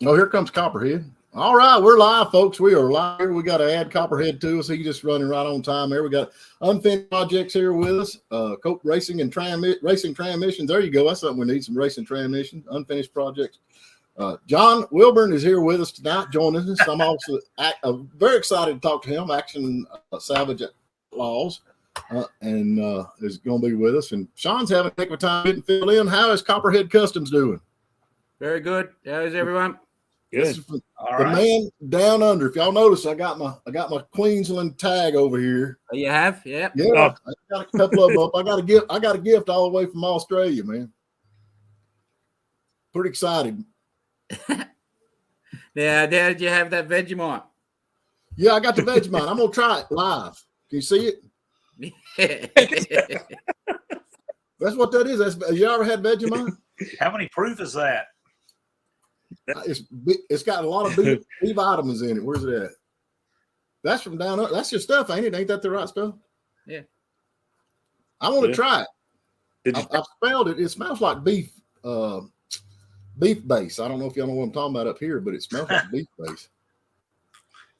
Oh, here comes Copperhead. All right, we're live, folks. We are live here. We got to add Copperhead to us. He's just running right on time there. We got unfinished projects here with us. Cope Racing and Racing Transmissions. There you go. That's something we need, some racing transmissions, unfinished projects. John Wilburn is here with us tonight, joining us. I'm also very excited to talk to him, Action Salvage Outlaws, and is going to be with us. And Sean's having a heck of a time getting filled in. How is Copperhead Customs doing? Very good. How is everyone? Good. Man down under. If y'all notice, I got my Queensland tag over here. Oh, you have? Yeah. Yeah. I got a couple of them up. I got a gift all the way from Australia, man. Pretty excited. Yeah, did you have that Vegemite? Yeah, I got the Vegemite. I'm gonna try it live. Can you see it? That's what that is. You ever had Vegemite? How many proof is that? It's got a lot of B vitamins in it. Where's it at? That's from down up. That's your stuff, ain't it? Ain't that the right stuff? Yeah. I want to try it. I smelled it. It smells like beef base. I don't know if y'all know what I'm talking about up here, but it smells like beef base.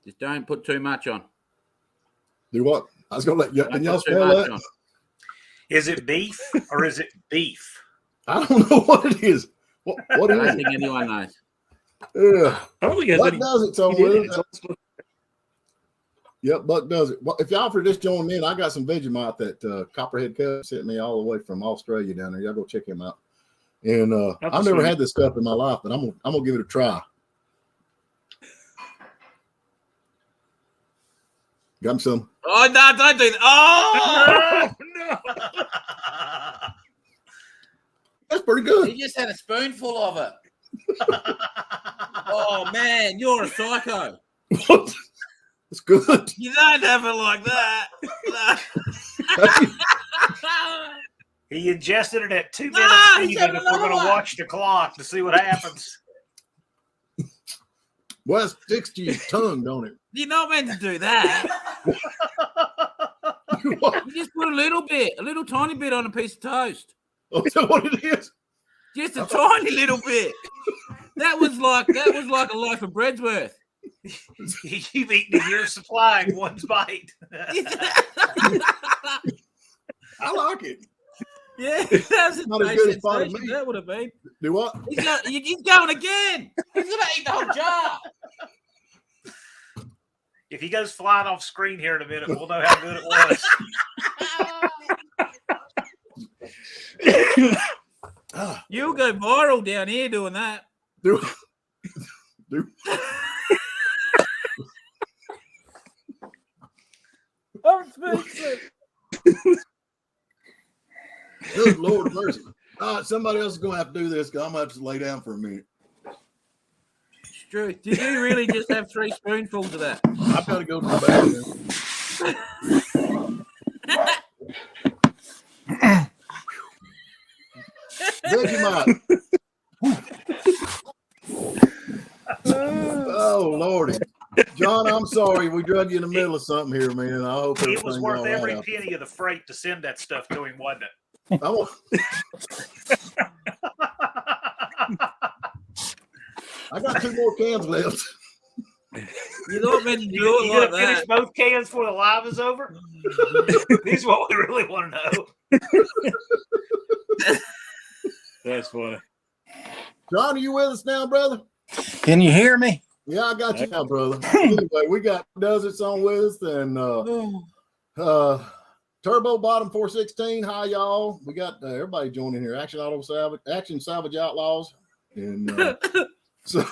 Just don't put too much on. Do what? I was gonna let you. Can y'all smell that? On. Is it beef or is it beef? I don't know what it is. What is it? I don't think anyone knows. Yeah. Buck does it, so Yep, Buck does it. Well, if y'all for just joining in, I got some Vegemite that Copperhead Cup sent me all the way from Australia down there. Y'all go check him out. And I've never had this stuff in my life, but I'm gonna give it a try. Got him some. Oh no! Don't do that! Oh no! That's pretty good. You just had a spoonful of it. Oh man, you're a psycho. What? It's good. You don't have it like that. He ingested it at 2 minutes even if we're going to watch the clock to see what happens. Well, it sticks to your tongue, don't it? You're not meant to do that. You just put a little tiny bit on a piece of toast. Oh, is that what it is? Just a tiny little bit. That was like a loaf of bread's worth. You've eaten a year's supply in one bite. I like it. Yeah, that's not as good as part of me. That would have been. Do what? He's going again. He's gonna eat the whole jar. If he goes flying off screen here in a minute, we'll know how good it was. You'll go viral down here doing that. Do. I'm speechless. Good Lord mercy. All right, somebody else is going to have to do this because I'm going to have to lay down for a minute. It's true. Did you really just have 3 spoonfuls of that? I've got to go to the bathroom. Vegemite. Oh, Lordy. John, I'm sorry. We drug you in the middle of something here, man. I hope it was worth every penny of the freight to send that stuff to him, wasn't it? I got 2 more cans left. You don't mean to do it like that. Finish both cans before the live is over? This is what we really want to know. That's funny. John, are you with us now, brother? Can you hear me? Yeah, I got you now, brother. Anyway, we got Deserts on with us and Turbo Bottom 416. Hi, y'all. We got everybody joining here. Action Salvage Outlaws. And so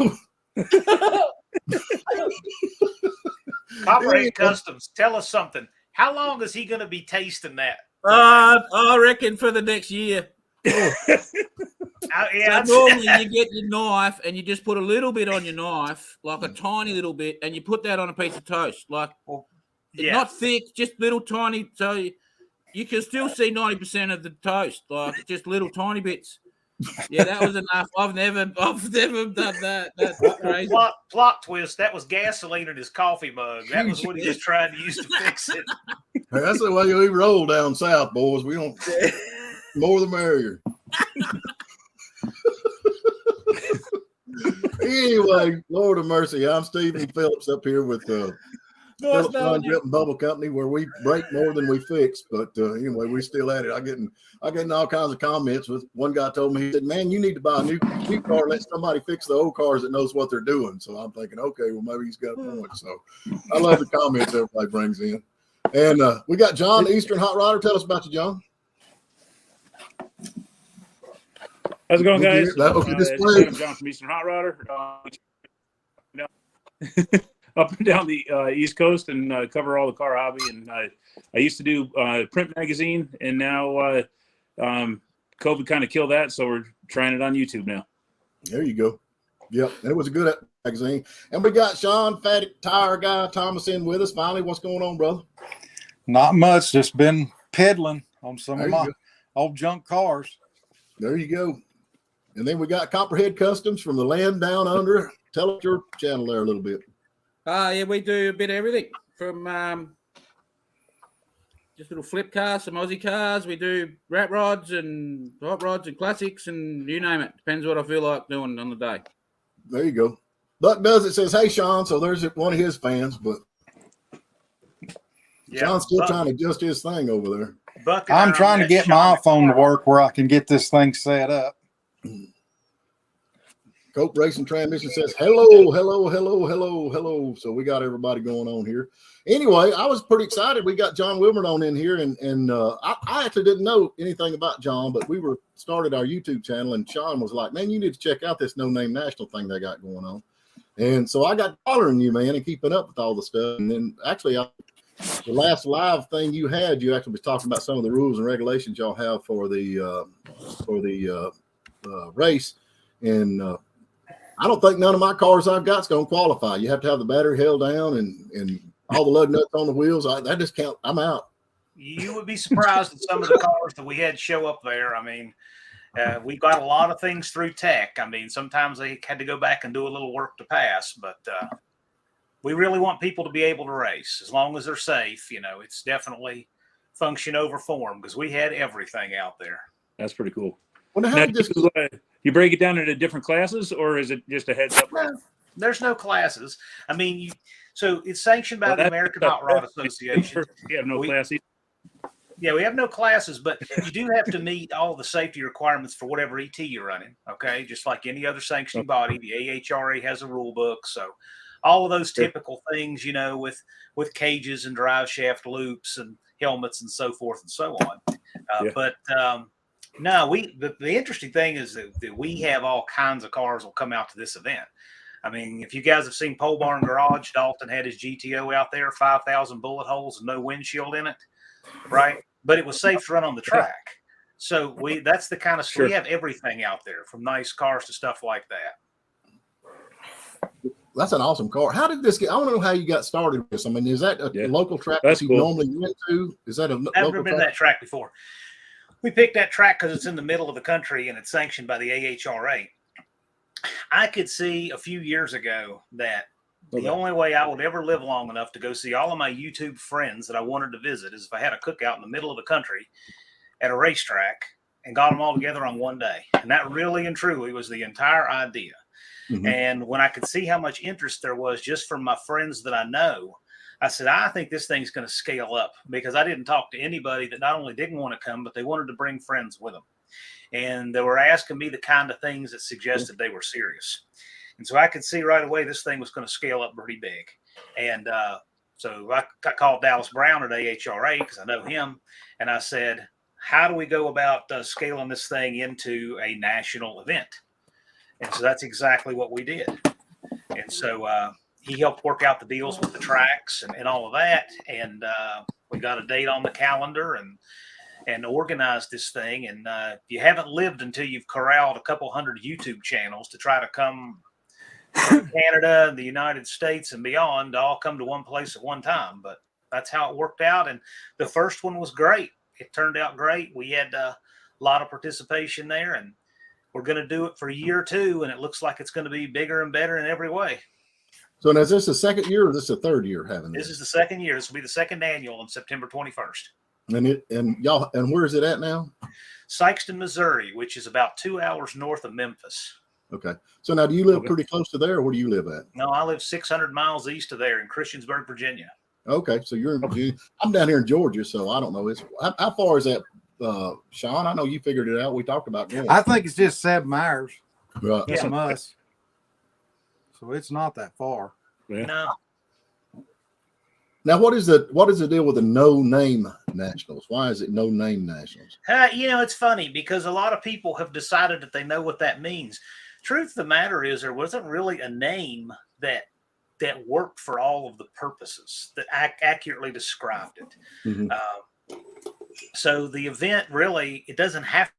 Copperhead Customs, tell us something. How long is he going to be tasting that? I reckon for the next year. Yeah, so normally you get your knife and you just put a little bit on your knife, like a tiny little bit, and you put that on a piece of toast. Like, not thick, just little tiny. So you can still see 90% of the toast, like just little tiny bits. Yeah, that was enough. I've never done that. That's crazy. Plot twist. That was gasoline in his coffee mug. That was what he was trying to use to fix it. Hey, that's the way we roll down south, boys. We don't more the merrier. Anyway, Lord of mercy, I'm Stephen Phillips up here with Phillips Run Grip and Bubble Company, where we break more than we fix. But anyway, we still at it. I getting all kinds of comments. With one guy told me, he said, "Man, you need to buy a new car. Let somebody fix the old cars that knows what they're doing." So I'm thinking, okay, well maybe he's got a point. So I love the comments everybody brings in. And we got John, the Eastern Hot Rodder. Tell us about you, John. How's it going, guys? I'm John from Eastern Hot Rodder. Up and down the East Coast and cover all the car hobby. And I used to do print magazine, and now COVID kind of killed that, so we're trying it on YouTube now. There you go. Yep, it was a good magazine. And we got Sean, Fatty Tire Guy Thomas in with us. Finally, what's going on, brother? Not much. Just been peddling on some There of you my go. old junk cars. There you go. And then we got Copperhead Customs from the land down under. Tell us your channel there a little bit. Yeah, we do a bit of everything from just little flip cars, some Aussie cars. We do rat rods and hot rods and classics and you name it. Depends what I feel like doing on the day. There you go. Buck does it, says, "Hey, Sean." So there's one of his fans, but Sean's still trying to adjust his thing over there. Buck, I'm trying to get my iPhone to work where I can get this thing set up. Cope Racing Transmission says, hello, hello, hello, hello, hello. So we got everybody going on here. Anyway, I was pretty excited. We got John Wilburn on in here, and I actually didn't know anything about John, but we started our YouTube channel, and Sean was like, "Man, you need to check out this No Name National thing they got going on." And so I got following you, man, and keeping up with all the stuff. And then actually, the last live thing you had, you actually was talking about some of the rules and regulations y'all have for the race, and I don't think none of my cars I've got is going to qualify. You have to have the battery held down and all the lug nuts on the wheels. I just can't. I'm out. You would be surprised at some of the cars that we had show up there. I mean, we got a lot of things through tech. I mean, sometimes they had to go back and do a little work to pass, but we really want people to be able to race as long as they're safe. You know, it's definitely function over form because we had everything out there. That's pretty cool. Well, Now, you break it down into different classes, or is it just a heads up? No, there's no classes. I mean, so it's sanctioned by the American Hot Rod Association. We have no classes. Yeah, we have no classes, but you do have to meet all the safety requirements for whatever ET you're running. Okay, just like any other sanctioning body, the AHRA has a rule book. So all of those typical things, you know, with cages and drive shaft loops and helmets and so forth and so on. But no, the interesting thing is that we have all kinds of cars will come out to this event. I mean, if you guys have seen Pole Barn Garage, Dalton had his GTO out there, 5,000 bullet holes and no windshield in it, right? But it was safe to run on the track. So that's the kind of stuff. We have everything out there, from nice cars to stuff like that. That's an awesome car. How did this get? I want to know how you got started with this. I mean, is that a local track that you normally went to? Is that a local track? I've never been to that track before. We picked that track because it's in the middle of the country and it's sanctioned by the AHRA. I could see a few years ago that the only way I would ever live long enough to go see all of my YouTube friends that I wanted to visit is if I had a cookout in the middle of the country at a racetrack and got them all together on one day. And that really and truly was the entire idea. Mm-hmm. And when I could see how much interest there was just from my friends that I know, I said, I think this thing's going to scale up, because I didn't talk to anybody that not only didn't want to come, but they wanted to bring friends with them. And they were asking me the kind of things that suggested they were serious. And so I could see right away this thing was going to scale up pretty big. And so I called Dallas Brown at AHRA because I know him. And I said, how do we go about scaling this thing into a national event? And so that's exactly what we did. And so he helped work out the deals with the tracks and all of that. And we got a date on the calendar and organized this thing. And you haven't lived until you've corralled a couple hundred YouTube channels to try to come from Canada and the United States and beyond to all come to one place at one time. But that's how it worked out. And the first one was great. It turned out great. We had a lot of participation there, and we're going to do it for year 2. And it looks like it's going to be bigger and better in every way. So now, is this the second year or is this the third year having this? This is the second year. This will be the second annual on September 21st. And where is it at now? Sykeston, Missouri, which is about 2 hours north of Memphis. Okay. So now, do you live Okay. pretty close to there, or where do you live at? No, I live 600 miles east of there in Christiansburg, Virginia. Okay, so you're in Virginia. I'm down here in Georgia, so I don't know. It's how far is that, Sean? I know you figured it out. We talked about going. I think it's just 7 hours Right. Yeah. from us. So it's not that far. Yeah. No, Now, what is the deal with the No Name Nationals? Why is it No Name Nationals? it's funny because a lot of people have decided that they know what that means. Truth of the matter is, there wasn't really a name that worked for all of the purposes that accurately described it. Mhm. So the event really, it doesn't have.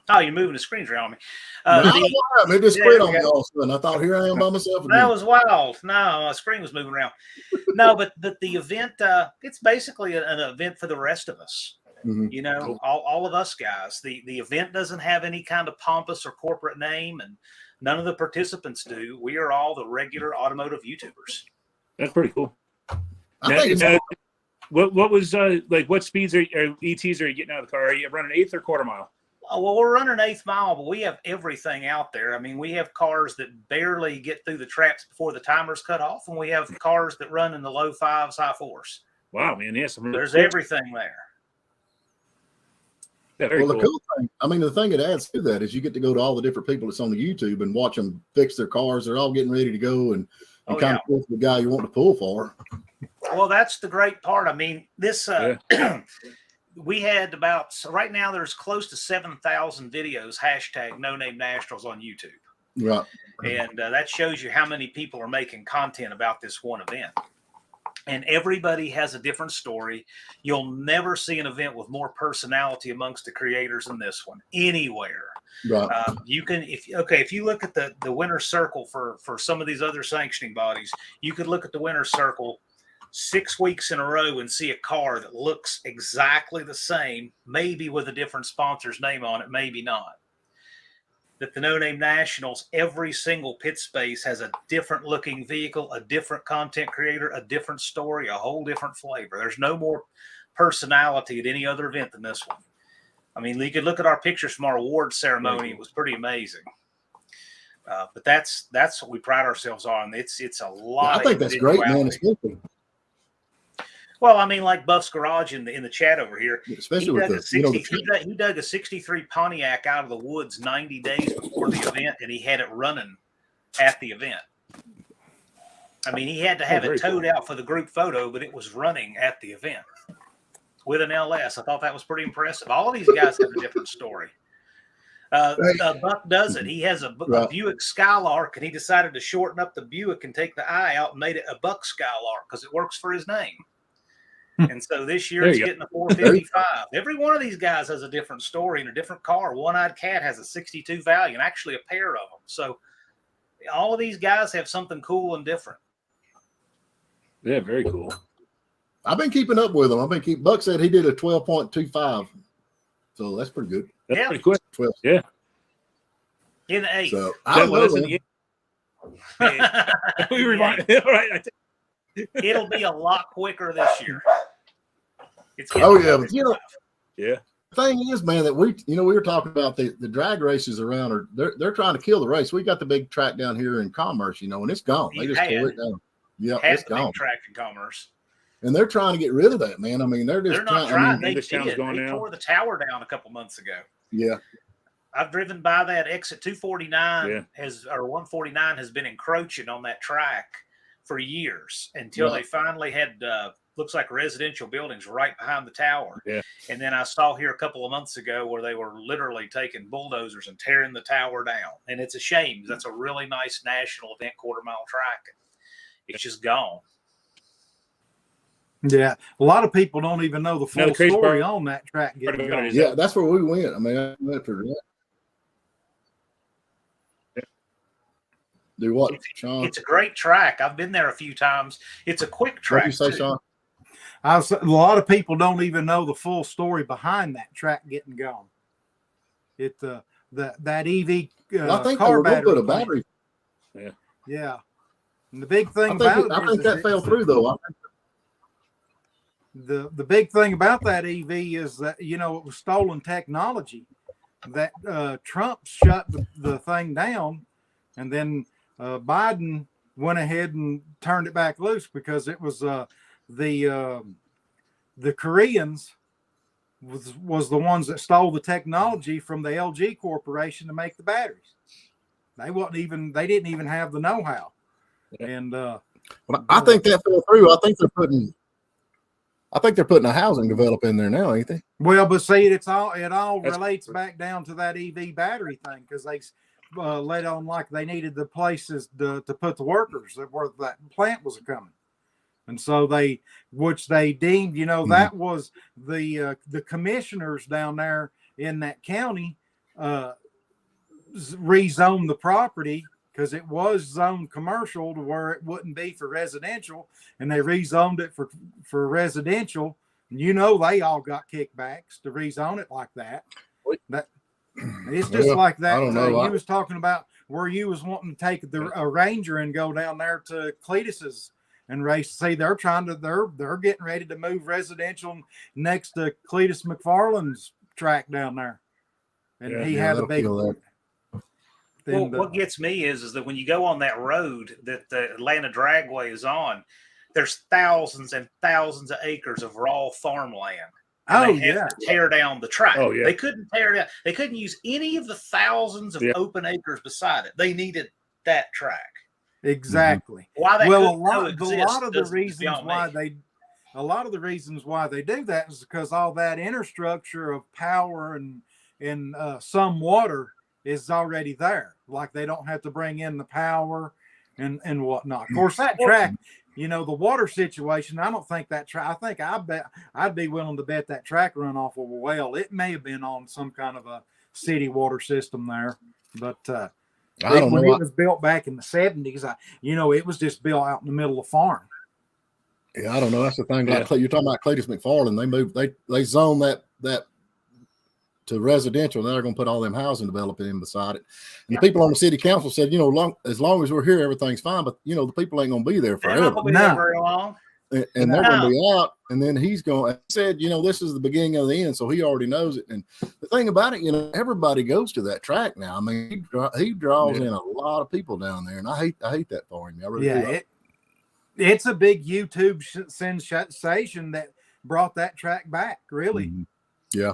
Oh, you're moving the screens around me. It just quit on me all of a sudden. I thought, here I am by myself again. That was wild. No, my screen was moving around. No, but the event, it's basically an event for the rest of us. Mhm. You know, all of us guys. The event doesn't have any kind of pompous or corporate name, and none of the participants do. We are all the regular automotive YouTubers. That's pretty cool. I think it's What was like? What speeds or ETs are you getting out of the car? Are you running 1/8 or quarter mile? Well, we're running 1/8 mile, but we have everything out there. I mean, we have cars that barely get through the traps before the timer's cut off, and we have cars that run in the low 5s, high 4s. Wow, man, yes, There's everything there. Yeah, very the cool. cool thing, I mean, the thing that adds to that is you get to go to all the different people that's on the YouTube and watch them fix their cars. They're all getting ready to go, and kind of pull for the guy you want to pull for. Well, that's the great part. I mean, this we had right now there's close to 7,000 videos hashtag NoNameNationals on YouTube. Right. And that shows you how many people are making content about this one event. And everybody has a different story. You'll never see an event with more personality amongst the creators than this one anywhere. Right. You can, if you look at the winner's circle for some of these other sanctioning bodies, you could look at the winner's circle 6 weeks in a row and see a car that looks exactly the same, maybe with a different sponsor's name on it, maybe not. That the No Name Nationals, every single pit space has a different looking vehicle, a different content creator, a different story, a whole different flavor. There's no more personality at any other event than this one. I mean, you could look at our pictures from our award ceremony. It was pretty amazing. But that's what we pride ourselves on. It's a lot. I think that's great, man. Especially. Well, I mean, like Buff's Garage in the chat over here, Especially with he dug a 63 Pontiac out of the woods 90 days before the event, and he had it running at the event. I mean, he had to have it towed out for the group photo, but it was running at the event with an LS. I thought that was pretty impressive. All of these guys have a different story. Buck does it. He has a Buick Skylark, and he decided to shorten up the Buick and take the I out and made it a Buck Skylark because it works for his name. And so this year it's getting a 455. Every one of these guys has a different story and a different car. One-Eyed Cat has a 62 Valiant, actually a pair of them. So all of these guys have something cool and different. Yeah, very cool. I've been keeping up with them. Buck said he did a 12.25. So that's pretty good. That's pretty quick. 12. Yeah. In the 8th. So we remind right. It'll be a lot quicker this year. But yeah. The thing is, man, that we were talking about the drag races around, they're trying to kill the race. We got the big track down here in Commerce, and it's gone. They just tore it down. Yeah, it's gone. Big track in Commerce. And they're trying to get rid of that, man. I mean, they're not trying. They did. They tore the tower down a couple months ago. Yeah. I've driven by that exit 249 or 149 has been encroaching on that track for years until they finally had looks like residential buildings right behind the tower. Yeah. And then I saw here a couple of months ago where they were literally taking bulldozers and tearing the tower down. And it's a shame. That's a really nice national event quarter-mile track. It's just gone. Yeah, a lot of people don't even know the full story on that track. Yeah, that's where we went. I mean, I went for that. Do what, Sean? It's a great track. I've been there a few times. It's a quick track. What did you say, Sean? A lot of people don't even know the full story behind that track getting gone. That EV I think car they were going to put a battery. battery. Yeah. And the big thing I think that fell through though. The big thing about that EV is that, you know, it was stolen technology. That Trump shut the thing down, and then Biden went ahead and turned it back loose because it was the Koreans was the ones that stole the technology from the LG corporation to make the batteries. They didn't even have the know-how. And well, I think that fell through. I think they're putting a housing developer in there now, ain't they? Well, but see, it all relates back down to that EV battery thing, because they let on like they needed the places to put the workers where that plant was coming. And so which they deemed, you know, that was the commissioners down there in that county rezoned the property because it was zoned commercial to where it wouldn't be for residential, and they rezoned it for residential. And you know, they all got kickbacks to rezone it like that. It's just like that. I don't know. You was talking about where you was wanting to take a Ranger and go down there to Cletus's and race. See, they're getting ready to move residential next to Cletus McFarland's track down there, and he had a big. Well, what gets me is that when you go on that road that the Atlanta Dragway is on, there's thousands and thousands of acres of raw farmland. And they have to tear down the track. Oh, yeah. They couldn't tear down. They couldn't use any of the thousands of open acres beside it. They needed that track. Exactly. Why that? Well, a lot of the reasons why they do that is because all that infrastructure of power and some water is already there. Like they don't have to bring in the power and whatnot. Of course, that track, you know, the water situation, I don't think that track, I'd be willing to bet that track run off of a well. It may have been on some kind of a city water system there, but I don't know. It was built back in the 70s. It was just built out in the middle of the farm. Yeah, I don't know. That's the thing. Like you're talking about Cletus McFarland, they zoned that to residential. Now they're going to put all them housing development in beside it. And the people on the city council said, as long as we're here, everything's fine. But the people ain't going to be there forever. They're not going to be there very long. And they're going to be out. And then he said, this is the beginning of the end. So he already knows it. And the thing about it, everybody goes to that track now. I mean, he draws in a lot of people down there, and I hate that for him. I really do. It's a big YouTube sensation that brought that track back, really. Mm-hmm. Yeah.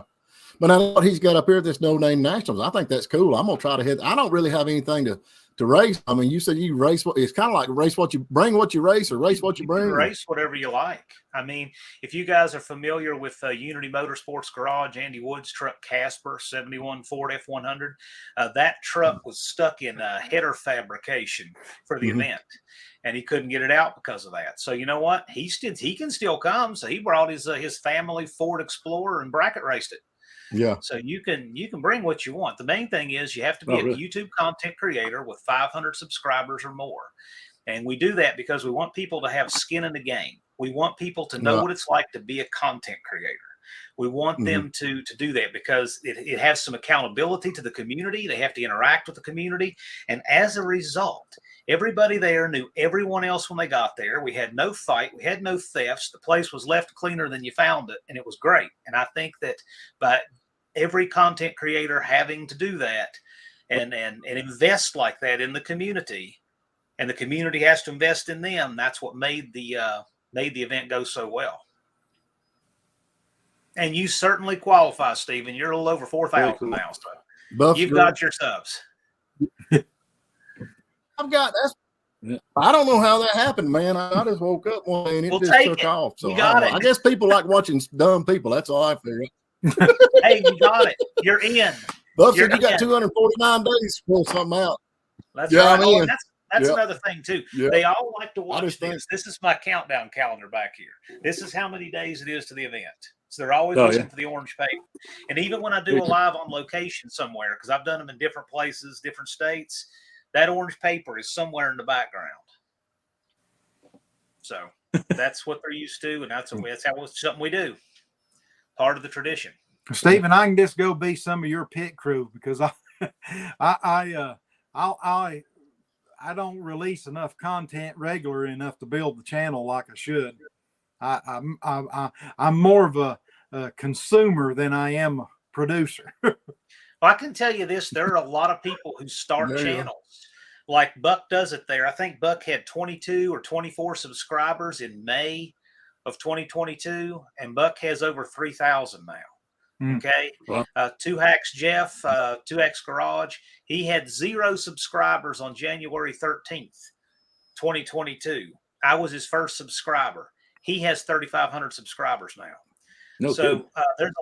But now what he's got up here at this NoNameNationals, I think that's cool. I'm going to try to hit. I don't really have anything to race. I mean, you said you race. It's kind of like race what you bring, what you race, or race what you bring. Race whatever you like. I mean, if you guys are familiar with Unity Motorsports Garage, Andy Wood's truck Casper 71 Ford F100, that truck was stuck in header fabrication for the event, and he couldn't get it out because of that. So you know what? He can still come. So he brought his family Ford Explorer and bracket raced it. Yeah. So you can bring what you want. The main thing is you have to be a YouTube content creator with 500 subscribers or more. And we do that because we want people to have skin in the game. We want people to know what it's like to be a content creator. We want them to do that because it has some accountability to the community. They have to interact with the community. And as a result, everybody there knew everyone else when they got there. We had no fight. We had no thefts. The place was left cleaner than you found it, and it was great. And I think that by every content creator having to do that and invest like that in the community, and the community has to invest in them, that's what made the event go so well. And you certainly qualify, Stephen. You're a little over 4,000 now, so you've got your subs. I don't know how that happened, man. I just woke up one day and it just took off. So I guess people like watching dumb people. That's all I figure. Hey, you got it. You're in. Buff said you got 249 days to pull something out. That's right. Oh, that's another thing too. Yeah. They all like to watch this. This is my countdown calendar back here. This is how many days it is to the event. So they're always listening to the orange paper. And even when I do a live on location somewhere, because I've done them in different places, different states, that orange paper is somewhere in the background. So that's what they're used to, and that's something we do. Part of the tradition. Stephen, I can just go be some of your pit crew because I don't release enough content regular enough to build the channel like I should. I'm more of a consumer than I am a producer. Well, I can tell you this: there are a lot of people who start channels. Like Buck does it there. I think Buck had 22 or 24 subscribers in May of 2022, and Buck has over 3,000 now. Okay. Two Hacks Jeff, 2X Garage, he had 0 subscribers on January 13th, 2022. I was his first subscriber. He has 3,500 subscribers now. There's a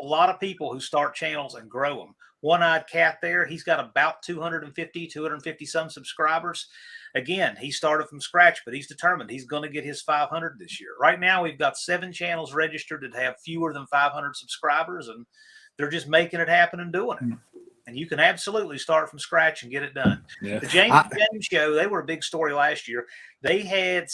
lot of people who start channels and grow them. One-Eyed Cat there, he's got about 250 some subscribers. Again, he started from scratch, but he's determined he's going to get his 500 this year. Right now, we've got 7 channels registered that have fewer than 500 subscribers, and they're just making it happen and doing it. And you can absolutely start from scratch and get it done. Yeah. The James Show, they were a big story last year. They had,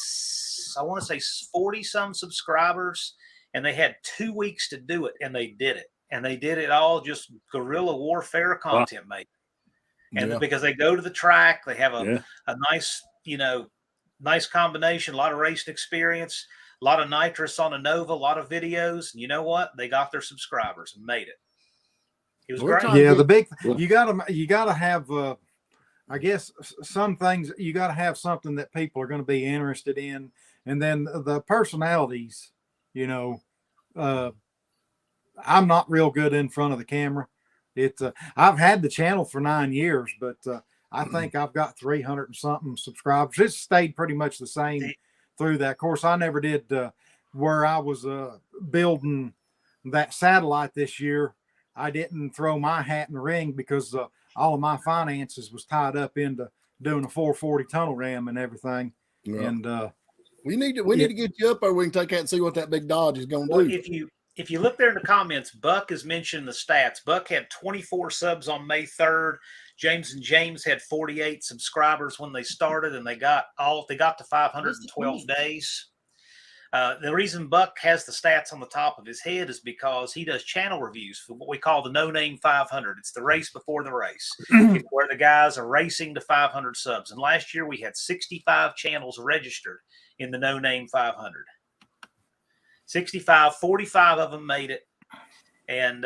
I want to say, 40 some subscribers, and they had 2 weeks to do it, and they did it. And they did it all just guerrilla warfare content making. And because they go to the track, they have a nice, nice combination, a lot of racing experience, a lot of nitrous on a Nova, a lot of videos. And you know what? They got their subscribers and made it. It was great. Yeah, the big you gotta have I guess some things you gotta have something that people are going to be interested in, and then the personalities. I'm not real good in front of the camera. I've had the channel for 9 years, but I think I've got 300 and something subscribers. It's stayed pretty much the same through that. Of course, I never did where I was building that satellite this year. I didn't throw my hat in the ring because all of my finances was tied up into doing a 440 tunnel ram and everything. Yeah. And we need to get you up there. We can take that and see what that big Dodge is going to do. If you look there in the comments, Buck has mentioned the stats. Buck had 24 subs on May 3rd. James had 48 subscribers when they started, and they got to 512 days. The reason Buck has the stats on the top of his head is because he does channel reviews for what we call the No Name 500. It's the race before the race. It's where the guys are racing to 500 subs. And last year we had 65 channels registered in the No Name 500. 65, 45 of them made it. And,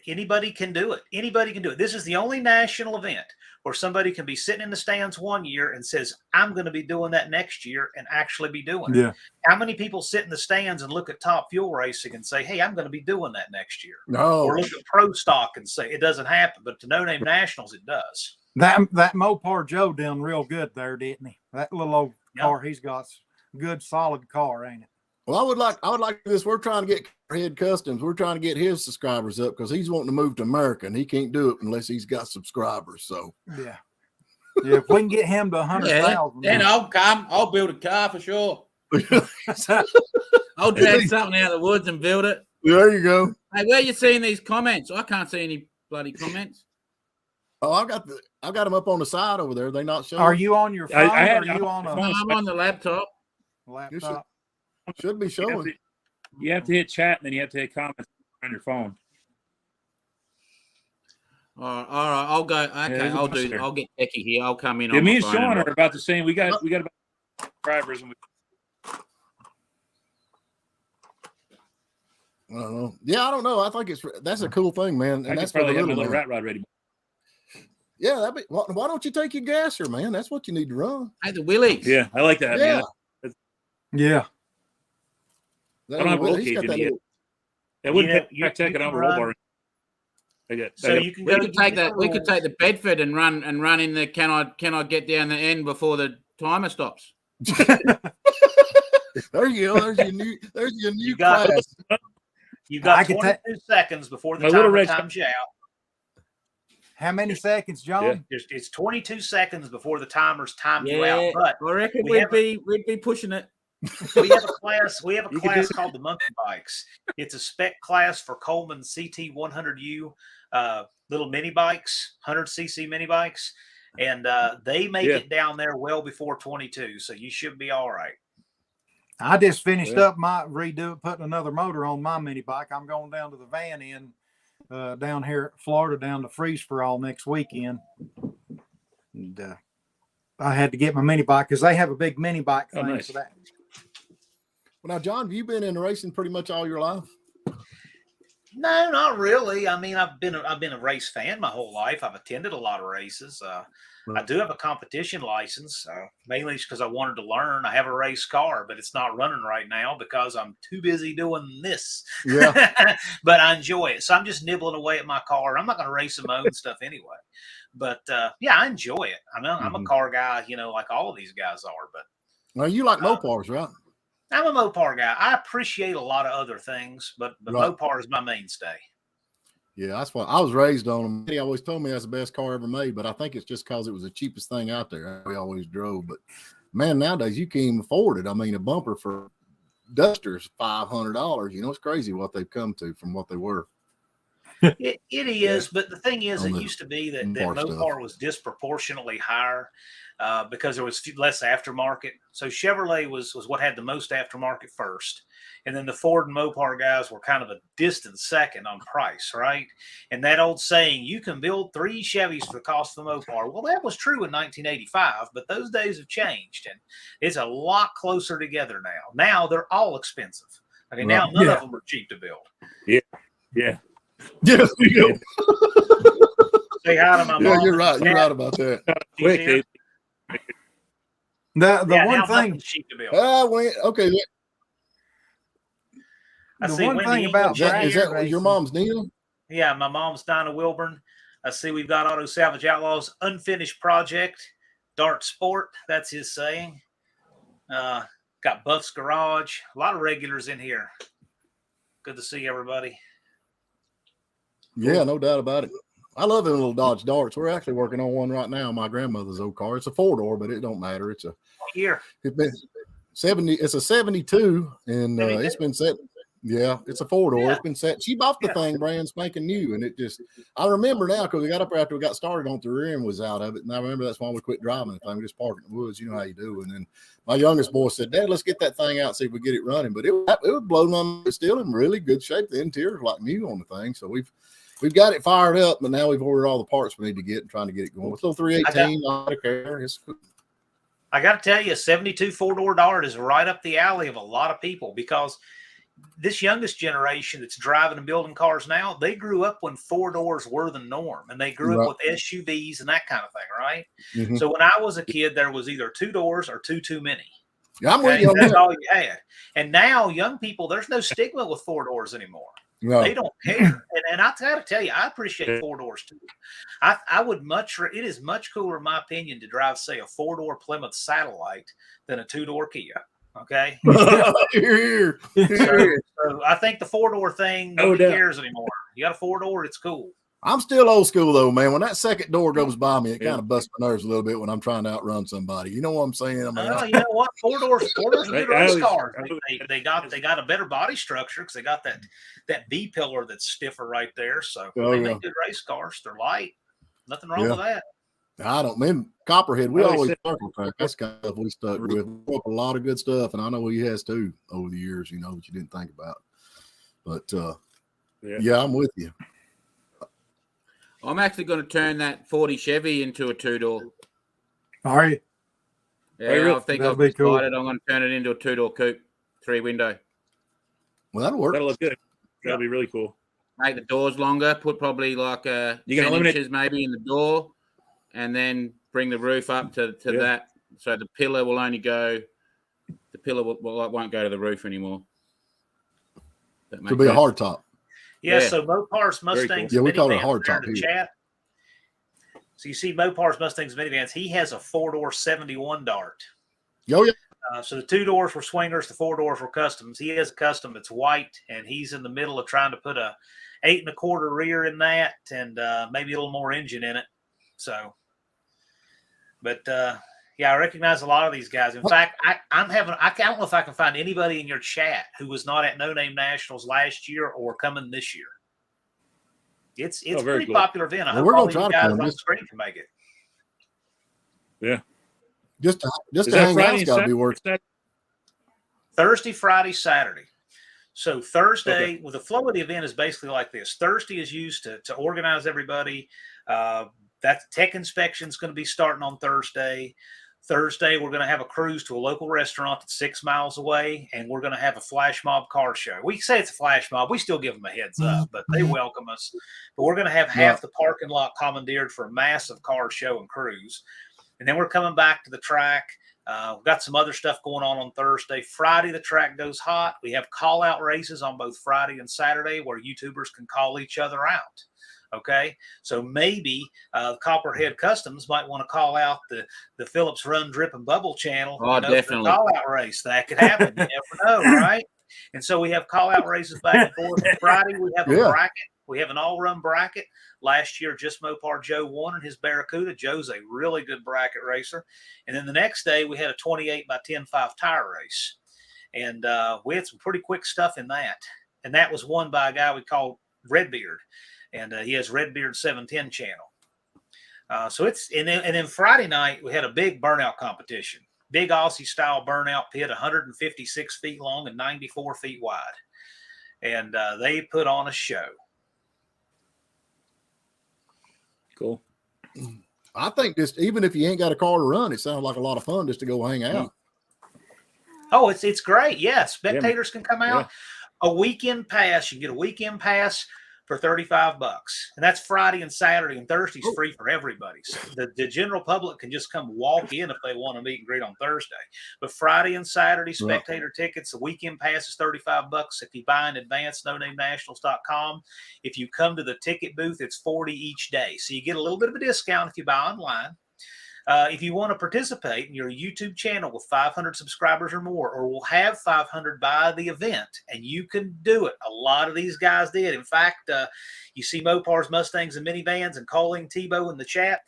anybody can do it. Anybody can do it. This is the only national event where somebody can be sitting in the stands one year and says, I'm going to be doing that next year, and actually be doing it. How many people sit in the stands and look at Top Fuel Racing and say, hey, I'm going to be doing that next year? No. Or look at Pro Stock and say it doesn't happen, but to No Name Nationals, it does. That Mopar Joe done real good there, didn't he? That little old car he's got. Good solid car, ain't it? Well, I would like this. We're trying to get Head Customs. We're trying to get his subscribers up because he's wanting to move to America, and he can't do it unless he's got subscribers. So yeah, if we can get him to 100,000, then I'll come. I'll build a car for sure. I'll drag something out of the woods and build it. There you go. Hey, where are you seeing these comments? I can't see any bloody comments. Oh, I got them up on the side over there. They not showing. Are you on your phone? Are you on a? I'm on the laptop. Should be showing. You have to hit chat, and then you have to hit comments on your phone. All right, I'll go. Okay, I'll get techie here. I'll come in. Yeah, me and Sean are about the same. We got about subscribers, and I don't know. Yeah, I don't know. I think that's a cool thing, man. And that's probably have my little rat rod ready. Yeah, why don't you take your gasser, man? That's what you need to run. Hey, the wheelies. Yeah, I like that. Yeah. Man. Yeah. I don't have a roll cage in it yet. It wouldn't take tech and over roll bar. So you can. We could take that. We could take the Bedford and run in the. Can I get down the end before the timer stops? There you go. There's your new class. You got 22 seconds before the timer times you out. How many seconds, John? Yeah. It's 22 seconds before the timers time you out. But I reckon we'd be pushing it. We have a class. We have a class called the Monkey Bikes. It's a spec class for Coleman CT 100U little mini bikes, 100cc mini bikes, and they make it down there well before 22. So you should be all right. I just finished up putting another motor on my mini bike. I'm going down to the Van Inn down here at Florida, down to Freeze for All next weekend. And I had to get my mini bike because they have a big mini bike thing nice. for that. Well, now, John, have you been in racing pretty much all your life? No, not really. I mean, I've been a race fan my whole life. I've attended a lot of races. I do have a competition license, mainly because I wanted to learn. I have a race car, but it's not running right now because I'm too busy doing this. Yeah. But I enjoy it. So I'm just nibbling away at my car. I'm not going to race my own stuff anyway. But yeah, I enjoy it. I mean, I'm a car guy, like all of these guys are. But Now, you like Mopars, right? I'm a Mopar guy. I appreciate a lot of other things, but Right. Mopar is my mainstay. Yeah, that's what I was raised on them. He always told me that's the best car ever made, but I think it's just because it was the cheapest thing out there. We always drove, but man, nowadays you can't even afford it. I mean, a bumper for Duster's $500. It's crazy what they've come to from what they were. It is, but the thing is, it used to be that Mopar was disproportionately higher because there was less aftermarket. So Chevrolet was what had the most aftermarket first, and then the Ford and Mopar guys were kind of a distant second on price, right? And that old saying, "You can build 3 Chevys for the cost of the Mopar." Well, that was true in 1985, but those days have changed, and it's a lot closer together now. Now they're all expensive. Okay, now none of them are cheap to build. Yeah, yeah. Yes, we go. Say hi to my mom. Yeah, you're right. You're right about that. Quick, The one thing cheap to build. Okay. The one thing about is that your mom's Nina? Yeah, my mom's Dinah Wilburn. I see we've got Auto Salvage Outlaws unfinished project, Dart Sport. That's his saying. Got Buff's Garage. A lot of regulars in here. Good to see everybody. Yeah, no doubt about it. I love them little Dodge Darts. We're actually working on one right now. My grandmother's old car. It's a 4-door, but it don't matter. It's a year. It's been 70. It's a 72, and it's been set. Yeah, it's a 4-door. Yeah. It's been set. She bought the thing brand spanking new, and it just. I remember now because we got up there after we got started on the rear end was out of it, and I remember that's why we quit driving the thing. We just parked in the woods. You know how you do. And then my youngest boy said, "Dad, let's get that thing out, see if we get it running." But it would blow them. It's still in really good shape. The interior's like new on the thing, so we've got it fired up, but now we've ordered all the parts we need to get and trying to get it going. It's still 318. I got to tell you, a 72 4-door Dart is right up the alley of a lot of people because this youngest generation that's driving and building cars now, they grew up when 4 doors were the norm, and they grew up with SUVs and that kind of thing, right? Mm-hmm. So when I was a kid, there was either 2 doors or too many. Yeah, I'm with you on that's that. all you had. And now young people, there's no stigma with 4 doors anymore. No. They don't care. And I got to tell you, I appreciate 4 doors too. I would it is much cooler, in my opinion, to drive, say, a 4-door Plymouth Satellite than a 2-door Kia. Okay. Here. So I think the 4-door thing, nobody cares anymore. You got a 4-door, it's cool. I'm still old school though, man. When that second door goes by me, it kind of busts my nerves a little bit when I'm trying to outrun somebody. You know what I'm saying? I mean, you know what? 4 doors are good race cars. They got a better body structure because they got that B pillar that's stiffer right there. So they make good race cars. They're light. Nothing wrong with that. I don't mean Copperhead. We always circle track. That's kind of stuff we stuck with. We up a lot of good stuff, and I know he has too over the years. You know that you didn't think about. But yeah, I'm with you. I'm actually going to turn that 40 Chevy into a 2-door. Are you? Yeah, I think I've decided cool. I'm going to turn it into a 2-door coupe, 3-window. Well, that'll work. That'll look good. That'll be really cool. Make the doors longer. Put probably like 10 inches maybe in the door, and then bring the roof up to that. So the pillar will only go. The pillar won't go to the roof anymore. It'll be a hard top. Yeah, so Mopar's Mustangs. Cool. Yeah, we call it a hard top here. Chat. So you see Mopar's Mustangs minivans. He has a 4-door 71 Dart. Oh, yeah. So the 2 doors were swingers, the 4 doors were customs. He has a custom. It's white, and he's in the middle of trying to put a 8 1/4 rear in that, and maybe a little more engine in it. So, but yeah, I recognize a lot of these guys. In fact, I don't know if I can find anybody in your chat who was not at NoNameNationals last year or coming this year. It's a pretty popular event. I hope all these guys on the screen can make it. Yeah. Just to hang out, it's got to be worth it. Thursday, Friday, Saturday. So Thursday, well, the flow of the event is basically like this. Thursday is used to organize everybody, that tech inspection is going to be starting on Thursday. Thursday, we're going to have a cruise to a local restaurant that's 6 miles away, and we're going to have a flash mob car show. We say it's a flash mob. We still give them a heads up, but they welcome us. But we're going to have half the parking lot commandeered for a massive car show and cruise. And then we're coming back to the track. We've got some other stuff going on Thursday. Friday, the track goes hot. We have call-out races on both Friday and Saturday where YouTubers can call each other out. Okay, so maybe Copperhead Customs might want to call out the Phillips Run, Drip, and Bubble channel. Oh, definitely. Call-out race. That could happen. You never know, right? And so we have call-out races back and forth. Friday, we have a bracket. We have an all-run bracket. Last year, Just Mopar Joe won in his Barracuda. Joe's a really good bracket racer. And then the next day, we had a 28 by 10.5 tire race. And we had some pretty quick stuff in that. And that was won by a guy we called Redbeard. And he has Redbeard 710 channel. So it's and then Friday night we had a big burnout competition, big Aussie style burnout pit, 156 feet long and 94 feet wide, and they put on a show. Cool. I think just even if you ain't got a car to run, it sounds like a lot of fun just to go hang out. Oh, it's great. Yeah, spectators can come out. A weekend pass. You can get a weekend pass for $35, and that's Friday and Saturday, and Thursday's free for everybody. So the general public can just come walk in if they want to meet and greet on Thursday. But Friday and Saturday, spectator tickets, the weekend pass is $35. If you buy in advance, NoNameNationals.com. If you come to the ticket booth, it's $40 each day. So you get a little bit of a discount if you buy online. If you want to participate in your YouTube channel with 500 subscribers or more, or we'll have 500 by the event, and you can do it. A lot of these guys did. In fact, you see Mopars, Mustangs, and Minivans, and calling Tebow in the chat.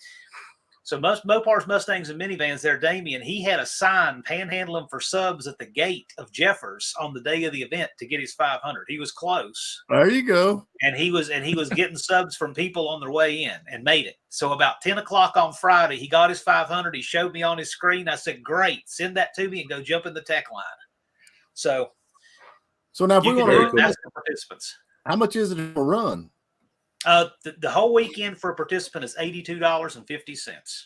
So Mopars, Mustangs, and Minivans there, Damien, he had a sign panhandling for subs at the gate of Jeffers on the day of the event to get his 500. He was close. There you go. And he was getting subs from people on their way in and made it. So about 10 o'clock on Friday, he got his 500. He showed me on his screen. I said, great, send that to me and go jump in the tech line. So now if we want to run, for participants. How much is it to run? The whole weekend for a participant is $82.50.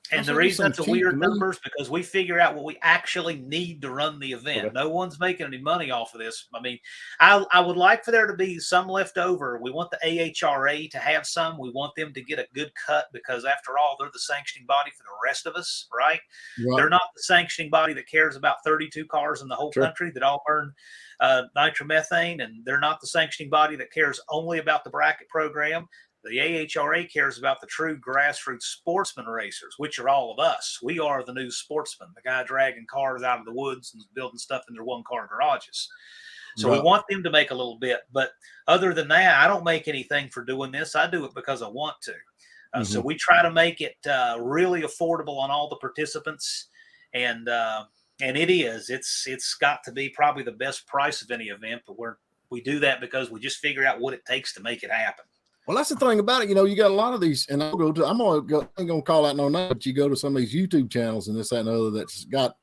And the reason it's a weird number is because we figure out what we actually need to run the event. Okay. No one's making any money off of this. I mean, I would like for there to be some left over. We want the AHRA to have some. We want them to get a good cut because, after all, they're the sanctioning body for the rest of us, right? They're not the sanctioning body that cares about 32 cars in the whole country that all burn nitromethane, and they're not the sanctioning body that cares only about the bracket program. The AHRA cares about the true grassroots sportsman racers, which are all of us. We are the new sportsmen, the guy dragging cars out of the woods and building stuff in their one-car garages. So we want them to make a little bit. But other than that, I don't make anything for doing this. I do it because I want to. So we try to make it really affordable on all the participants. And it is. It's got to be probably the best price of any event. But we do that because we just figure out what it takes to make it happen. Well, that's the thing about it. You know, you got a lot of these, and I ain't gonna call out no name, but you go to some of these YouTube channels and this, that, and other that's got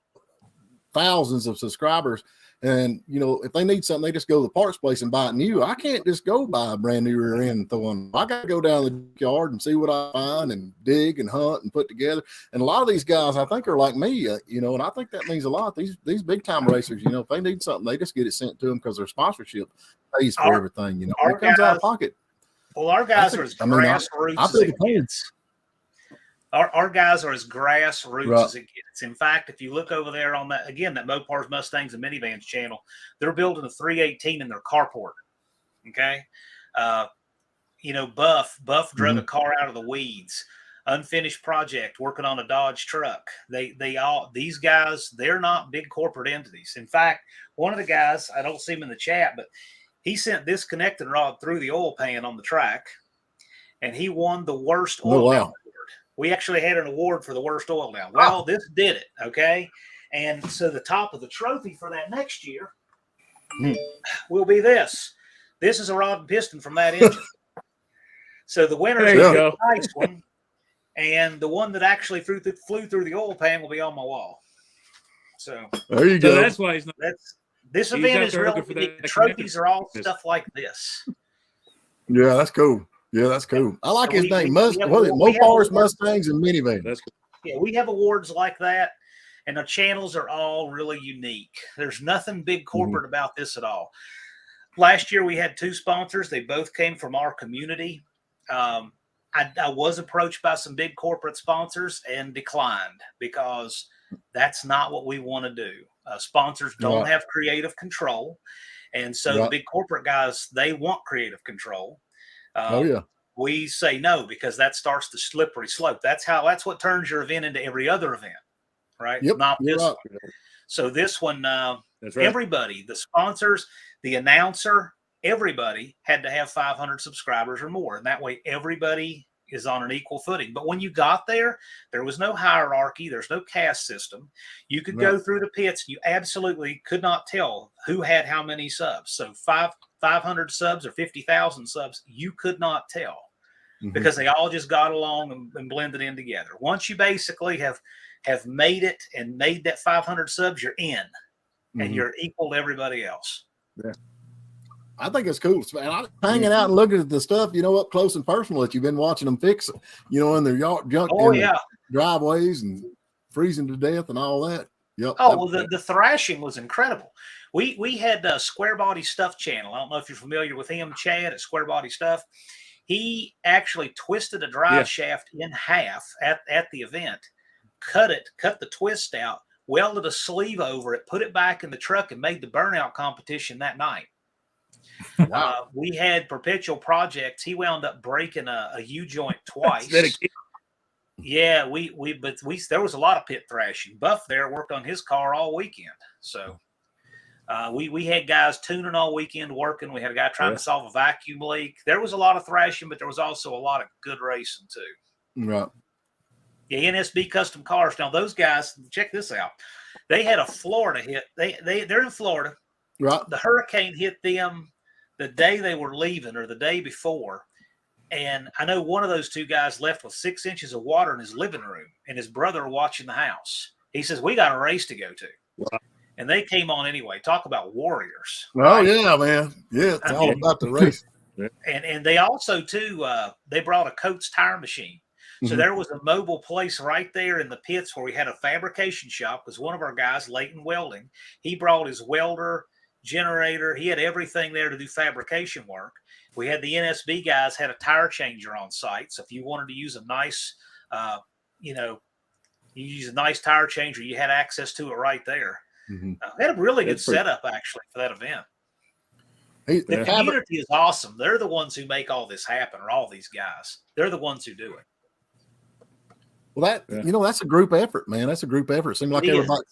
thousands of subscribers. And, you know, if they need something, they just go to the parts place and buy it new. I can't just go buy a brand new rear end and throw on. I got to go down the yard and see what I find and dig and hunt and put together. And a lot of these guys, I think, are like me, you know, and I think that means a lot. These big time racers, you know, if they need something, they just get it sent to them because their sponsorship pays for everything. You know, it comes out of pocket. Well, our guys are as grassroots as it gets. Our guys are as grassroots as it gets. In fact, if you look over there on that, again, that Mopars, Mustangs, and Minivans channel, they're building a 318 in their carport. Okay. You know, Buff drug a car out of the weeds. Unfinished project, working on a Dodge truck. These guys, they're not big corporate entities. In fact, one of the guys, I don't see him in the chat, but he sent this connecting rod through the oil pan on the track, and he won the worst oil down award. We actually had an award for the worst oil down. Well, this did it, okay? And so the top of the trophy for that next year will be this. This is a rod and piston from that engine. So the winner is a nice one, and the one that actually flew through the oil pan will be on my wall. So there you go. So that's why he's not. This event is really unique. The trophies are all stuff like this. Yeah, that's cool. Yeah, that's cool. I like his name. We have Mopars, awards. Mustangs, and minivans. That's cool. Yeah, we have awards like that, and the channels are all really unique. There's nothing big corporate about this at all. Last year we had 2 sponsors. They both came from our community. I was approached by some big corporate sponsors and declined because that's not what we want to do. Sponsors don't have creative control. And so the big corporate guys, they want creative control. We say no because that starts the slippery slope. That's what turns your event into every other event, right? Yep, Not this one. So this one, That's right. everybody, the sponsors, the announcer, everybody had to have 500 subscribers or more. And that way everybody is on an equal footing. But when you got there, there was no hierarchy. There's no caste system. You could go through the pits. You absolutely could not tell who had how many subs. So 500 subs or 50,000 subs, you could not tell because they all just got along and blended in together. Once you basically have made it and made that 500 subs, you're in and you're equal to everybody else. Yeah. I think it's cool, man. I'm hanging out and looking at the stuff, up close and personal that you've been watching them fix, in their yard, junk, driveways and freezing to death and all that. Yep. Oh, well, the thrashing was incredible. We had a Square Body Stuff channel. I don't know if you're familiar with him, Chad, at Square Body Stuff. He actually twisted a drive shaft in half at the event, cut the twist out, welded a sleeve over it, put it back in the truck, and made the burnout competition that night. Wow. We had perpetual projects. He wound up breaking a U-joint twice. Yeah, but there was a lot of pit thrashing. Buff there worked on his car all weekend. So we had guys tuning all weekend working. We had a guy trying to solve a vacuum leak. There was a lot of thrashing, but there was also a lot of good racing too. Right. Yeah, NSB Custom Cars. Now those guys, check this out. They had a Florida hit. They're in Florida. Right. The hurricane hit them the day they were leaving or the day before. And I know one of those 2 guys left with 6 inches of water in his living room and his brother watching the house. He says, we got a race to go to. Wow. And they came on anyway. Talk about warriors. Oh, right? Yeah, man. Yeah, it's all about the race. And they also, too, they brought a Coates tire machine. So there was a mobile place right there in the pits where we had a fabrication shop because one of our guys, Leighton Welding, he brought his welder, generator. He had everything there to do fabrication work. We had the NSB guys had a tire changer on site. So if you wanted to use a nice, you use a nice tire changer, you had access to it right there. They had a really good setup actually for that event. The community is awesome. They're the ones who make all this happen, or all these guys. They're the ones who do it. Well, that's a group effort, man. That's a group effort. It seems like everybody,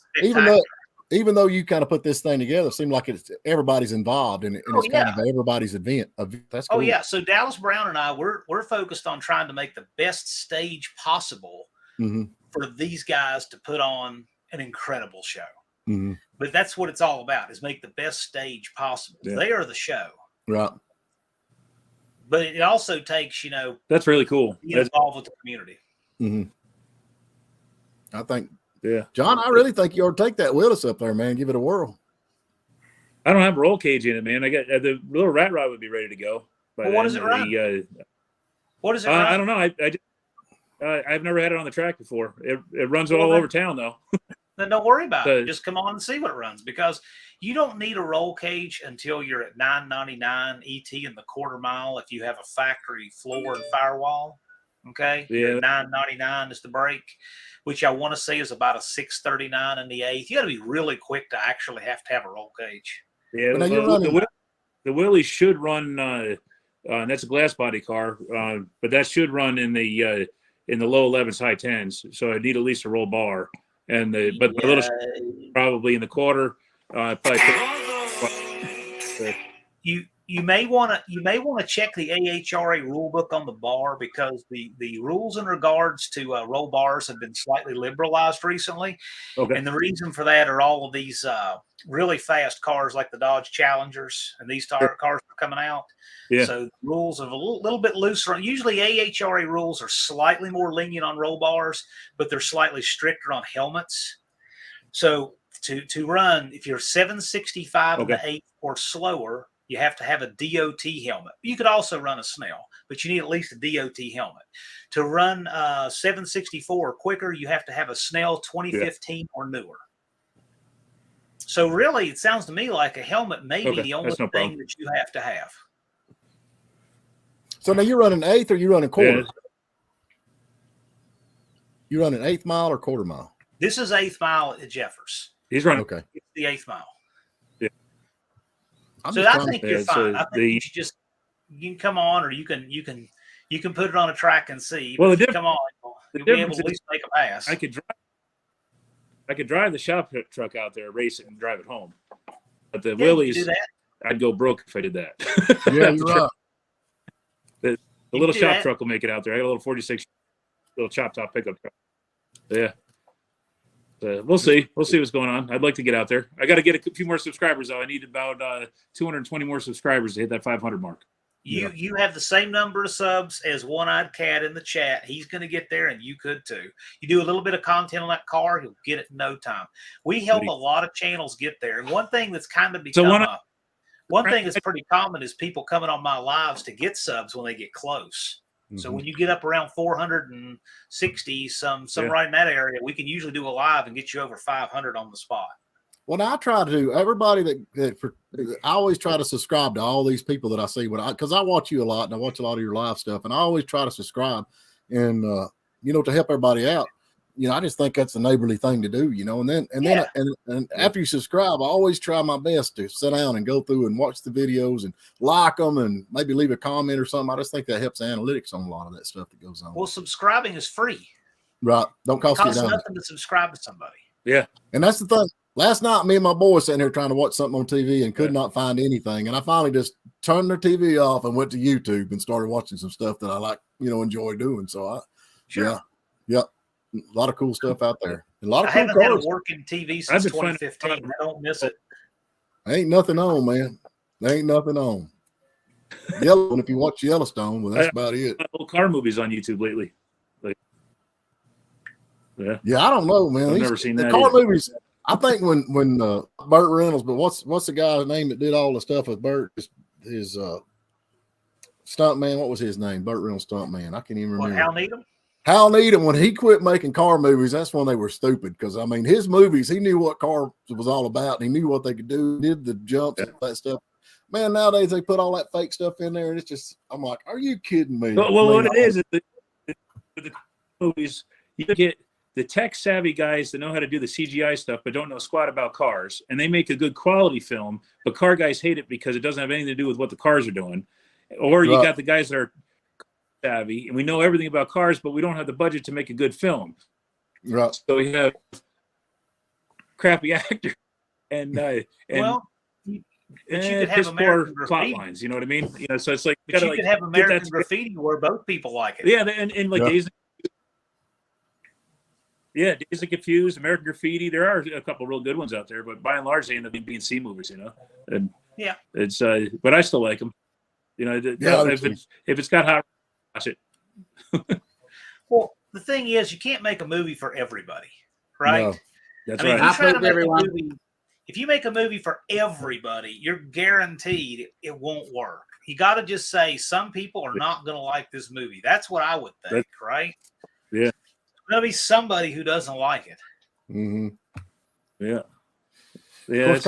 even though you kind of put this thing together, it seems like everybody's involved in it, and it's kind of everybody's event. That's cool. Oh yeah. So Dallas Brown and I, we're focused on trying to make the best stage possible for these guys to put on an incredible show. But that's what it's all about: is make the best stage possible. They are the show, right? But it also takes, that's really cool. Being involved with the community. I think, John, I really think you ought to take that with us up there, man. Give it a whirl. I don't have a roll cage in it, man. I got the little rat rod would be ready to go. Well, what does it run? What does it run? I don't know. I've never had it on the track before. It runs all over town, though. Then don't worry about it. Just come on and see what it runs, because you don't need a roll cage until you're at $9.99 ET in the quarter mile if you have a factory floor and firewall. Okay, $9.99 is the brake, which I want to say is about a $6.39 in the eighth. You got to be really quick to actually have to have a roll cage. Yeah, the Willie should run. And that's a glass body car, but that should run in the low 11s, high 10s. So I need at least a roll bar, and the little probably in the quarter. You may want to check the AHRA rule book on the bar, because the rules in regards to roll bars have been slightly liberalized recently. Okay. And the reason for that are all of these really fast cars like the Dodge Challengers, and these cars are coming out. Yeah. So the rules are a little bit looser. Usually AHRA rules are slightly more lenient on roll bars, but they're slightly stricter on helmets. So to run, if you're 765 in the eighth or slower, you have to have a DOT helmet. You could also run a Snell, but you need at least a DOT helmet. To run 764 or quicker, you have to have a Snell 2015 or newer. So really, it sounds to me like a helmet may be the only thing that you have to have. So now you're running eighth or you're running quarter? Yeah. You running eighth mile or quarter mile? This is 8th mile at Jeffers. He's running. Okay. It's the 8th mile. Yeah. So I think you're fine. I think you can come on, or you can put it on a track and see. Well, come on, you'll be able to at least make a pass. I could drive the shop truck out there, race it, and drive it home. But the Willys, I'd go broke if I did that. Yeah, you're right. The little shop truck will make it out there. I got a little 46 little chop top pickup truck. Yeah. We'll see. We'll see what's going on. I'd like to get out there. I got to get a few more subscribers, though. I need about 220 more subscribers to hit that 500 mark. You have the same number of subs as One-Eyed Cat in the chat. He's going to get there, and you could too. You do a little bit of content on that car, he'll get it in no time. We help a lot of channels get there. And one thing that's kind of become one thing that's pretty common is people coming on my lives to get subs when they get close. So when you get up around 460, some right in that area, we can usually do a live and get you over 500 on the spot. Well, now I try to do everybody I always try to subscribe to all these people that I see because I watch you a lot and I watch a lot of your live stuff, and I always try to subscribe and to help everybody out. I just think that's a neighborly thing to do, and then after you subscribe, I always try my best to sit down and go through and watch the videos and like them and maybe leave a comment or something. I just think that helps the analytics on a lot of that stuff that goes on. Well, subscribing is free. Right. Don't cost you nothing to subscribe to somebody. Yeah. And that's the thing. Last night, me and my boy sitting here trying to watch something on TV and could not find anything. And I finally just turned their TV off and went to YouTube and started watching some stuff that I like, enjoy doing. So yeah. A lot of cool stuff out there. A lot of I cool haven't cars. had a working TV since 2015. I don't miss it. Ain't nothing on, man. There ain't nothing on. Yellowstone, if you watch Yellowstone, well, that's about it. Old car movies on YouTube lately. Yeah, I don't know, man. I've never seen that. Car movies. I think when Burt Reynolds, but what's the guy's name that did all the stuff with Burt? His stunt man. What was his name? Burt Reynolds stunt man. I can't even remember. Hal Needham. Hal Needham, when he quit making car movies, that's when they were stupid. Because his movies, he knew what car was all about, and he knew what they could do. Did the jumps and that stuff. Man, nowadays they put all that fake stuff in there, and it's just, I'm like, are you kidding me? Well, what it is the movies, you get the tech savvy guys that know how to do the CGI stuff, but don't know squat about cars, and they make a good quality film. But car guys hate it because it doesn't have anything to do with what the cars are doing. Or you got the guys that are savvy, and we know everything about cars, but we don't have the budget to make a good film. Right. So we have crappy actors, and you could have American plot Graffiti. lines. You know what I mean? So it's like, but you could have American Graffiti where both people like it. Yeah, and like Days of Confused, American Graffiti. There are a couple real good ones out there, but by and large, they end up being C movies. And it's but I still like them. If it's got hot, watch it. Well, the thing is, you can't make a movie for everybody, right? No, that's right. If you make a movie for everybody, you're guaranteed it won't work. You got to just say some people are not going to like this movie. That's what I would think, right? Yeah. There's going to be somebody who doesn't like it. Mm-hmm. Yeah. Of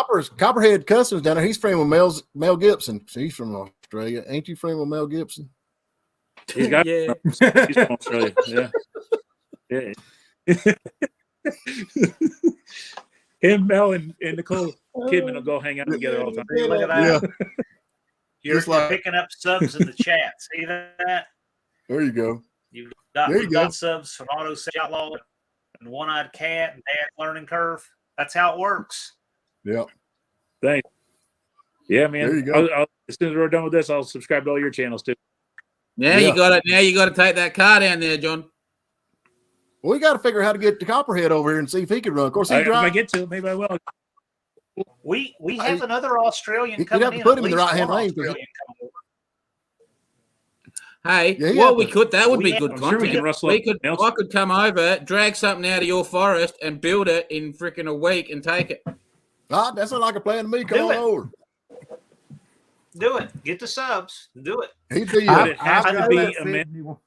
course, Copperhead Customs down there. He's friend with Mel Gibson. He's from Australia. Ain't you friend with Mel Gibson? He's got he's from Australia. Yeah. Him, Mel, and Nicole Kidman will go hang out together all the time. Look at that. Yeah. You're picking up subs in the chat. See that? There you go. You've got subs from Auto Outlaw and One-Eyed Cat and Dad Learning Curve. That's how it works. Yeah. Thanks. Yeah, man. There you go. As soon as we're done with this, I'll subscribe to all your channels too. Now you got it. Now you got to take that car down there, John. Well, we got to figure out how to get the Copperhead over here and see if he can run. Of course, if I get to it, maybe I will. We have another Australian coming in. You have to put him in the right hand lane. Hey, that would be good content. I could come over, drag something out of your forest, and build it in freaking a week and take it. That's not like a plan to me. Come on over. Do it. Get the subs. Do it. He'd be. But it has I've to got be that a man. 71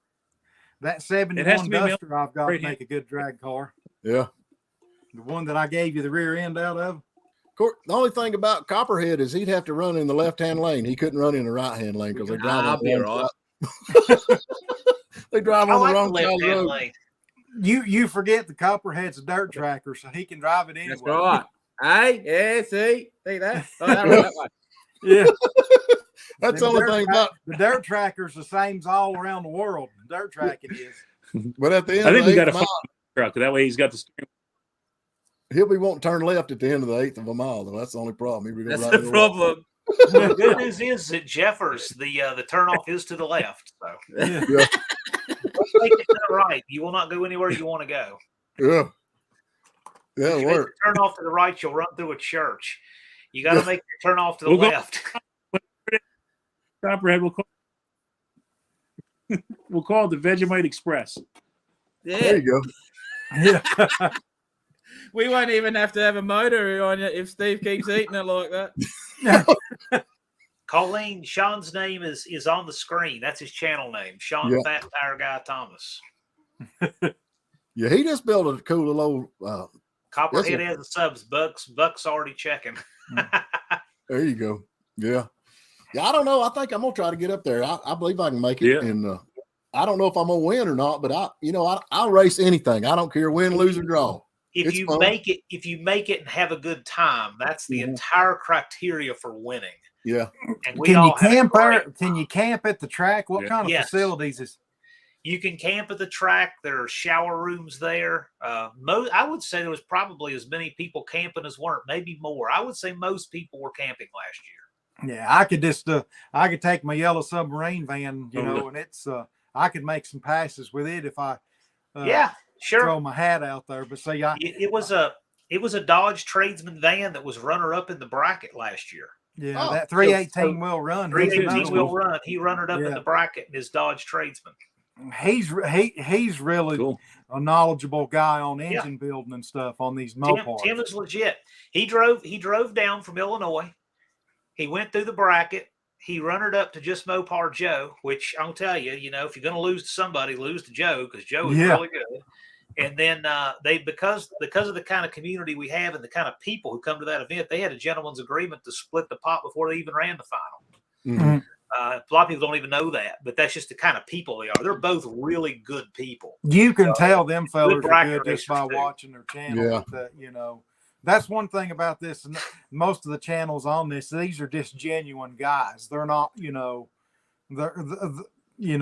that 71 It has to be a male- Duster I've got to right hand. make a good drag car. Yeah. The one that I gave you the rear end out of. Of course, the only thing about Copperhead is he'd have to run in the left-hand lane. He couldn't run in the right-hand lane because they drive I'll on be the all wrong right. side. They drive I on the like the wrong side of the left-hand road. lane. You forget the Copperhead's a dirt tracker, so he can drive it anyway. That's right. Hey, yeah, see that? Oh, that way. Yeah. That's the only thing about. The dirt tracker's the same as all around the world. Dirt tracking is. But at the end I of think the we got a eighth mile, truck. That way he's got the steering. he'll be wanting to turn left at the end of the eighth of a mile. Though that's the only problem. He'll be That's right the in the problem. Well, the good news is that Jeffers, the turnoff is to the left. So Yeah. Yeah. don't take it to the right. You will not go anywhere you want to go. Yeah. Yeah, If it you make worked. the turn off to the right, you'll run through a church. You got to Yeah. make your turn off to the We'll go- left. Copperhead, we'll call it the Vegemite Express. There Yeah, you go. Yeah. we won't even have to have a motor on it if Steve keeps eating it like that. Colleen, Sean's name is on the screen. That's his channel name, Sean Yeah. Fat Tire Guy Thomas. Yeah, he just built a cool little. Copperhead Yes, has the subs. Buck's already checking. There you go. Yeah. Yeah, I don't know. I think I'm gonna try to get up there. I believe I can make it. Yeah. And I don't know if I'm gonna win or not, but I'll race anything. I don't care win, lose, or draw. If It's you fun. make it and have a good time, that's the Mhm. entire criteria for winning. Yeah. And we Can you all have a camp great there? Can you camp at the track? What Yeah. kind of Yes. facilities is? You can camp at the track. There are shower rooms there. I would say there was probably as many people camping as weren't, maybe more. I would say most people were camping last year. Yeah, I could just I could take my yellow submarine van, and it's I could make some passes with it if I Yeah, sure. throw my hat out there. But say It was a Dodge Tradesman van that was runner up in the bracket last year. yeah, Oh, that 318 will run. He's 318 another wheel one. run. He runnered up in Yeah. the bracket in his Dodge Tradesman. He's really Cool. a knowledgeable guy on engine building and stuff on these Mopars. Tim is legit. He drove down from Illinois. He went through the bracket. He runnered up to just Mopar Joe, which I'll tell you, if you're going to lose to somebody, lose to Joe because Joe is really good. And then they because of the kind of community we have and the kind of people who come to that event, they had a gentleman's agreement to split the pot before they even ran the final. Mhm. A lot of people don't even know that, but that's just the kind of people they are. They're both really good people. You can tell them fellas are bracket good just by racers, too. watching their channel. Yeah. That, that's one thing about this. And most of the channels on this, these are just genuine guys. They're not, they're they're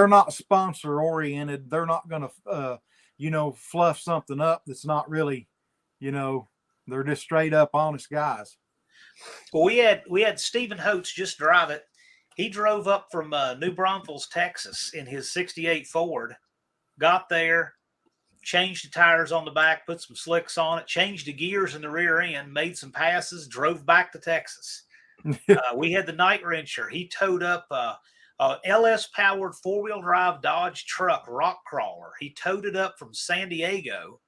not sponsor oriented. They're not going to, fluff something up that's not really, they're just straight up honest guys. Well, we had Stephen Holtz just drive it. He drove up from New Braunfels, Texas, in his '68 Ford. Got there, changed the tires on the back, put some slicks on it, changed the gears in the rear end, made some passes, drove back to Texas. We had the night wrencher. He towed up a LS powered 4-wheel drive Dodge truck rock crawler. He towed it up from San Diego.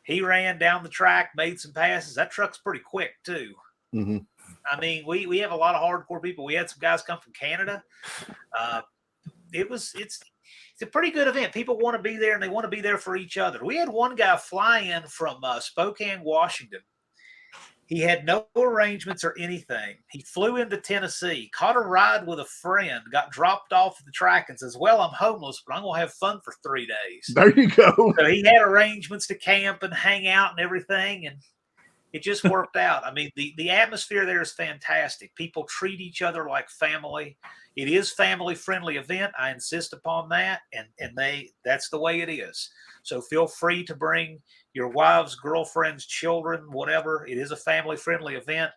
He ran down the track, made some passes. That truck's pretty quick too. Mm-hmm. I mean, we have a lot of hardcore people. We had some guys come from Canada. It's a pretty good event. People want to be there and they want to be there for each other. We had one guy fly in from Spokane, Washington. He had no arrangements or anything. He flew into Tennessee, caught a ride with a friend, got dropped off at the track and says, well, I'm homeless, but I'm going to have fun for 3 days. There you go. So he had arrangements to camp and hang out and everything. And it just worked out. I mean, the atmosphere there is fantastic. People treat each other like family. It is family-friendly event. I insist upon that, and that's the way it is. So feel free to bring your wives, girlfriends, children, whatever. It is a family-friendly event.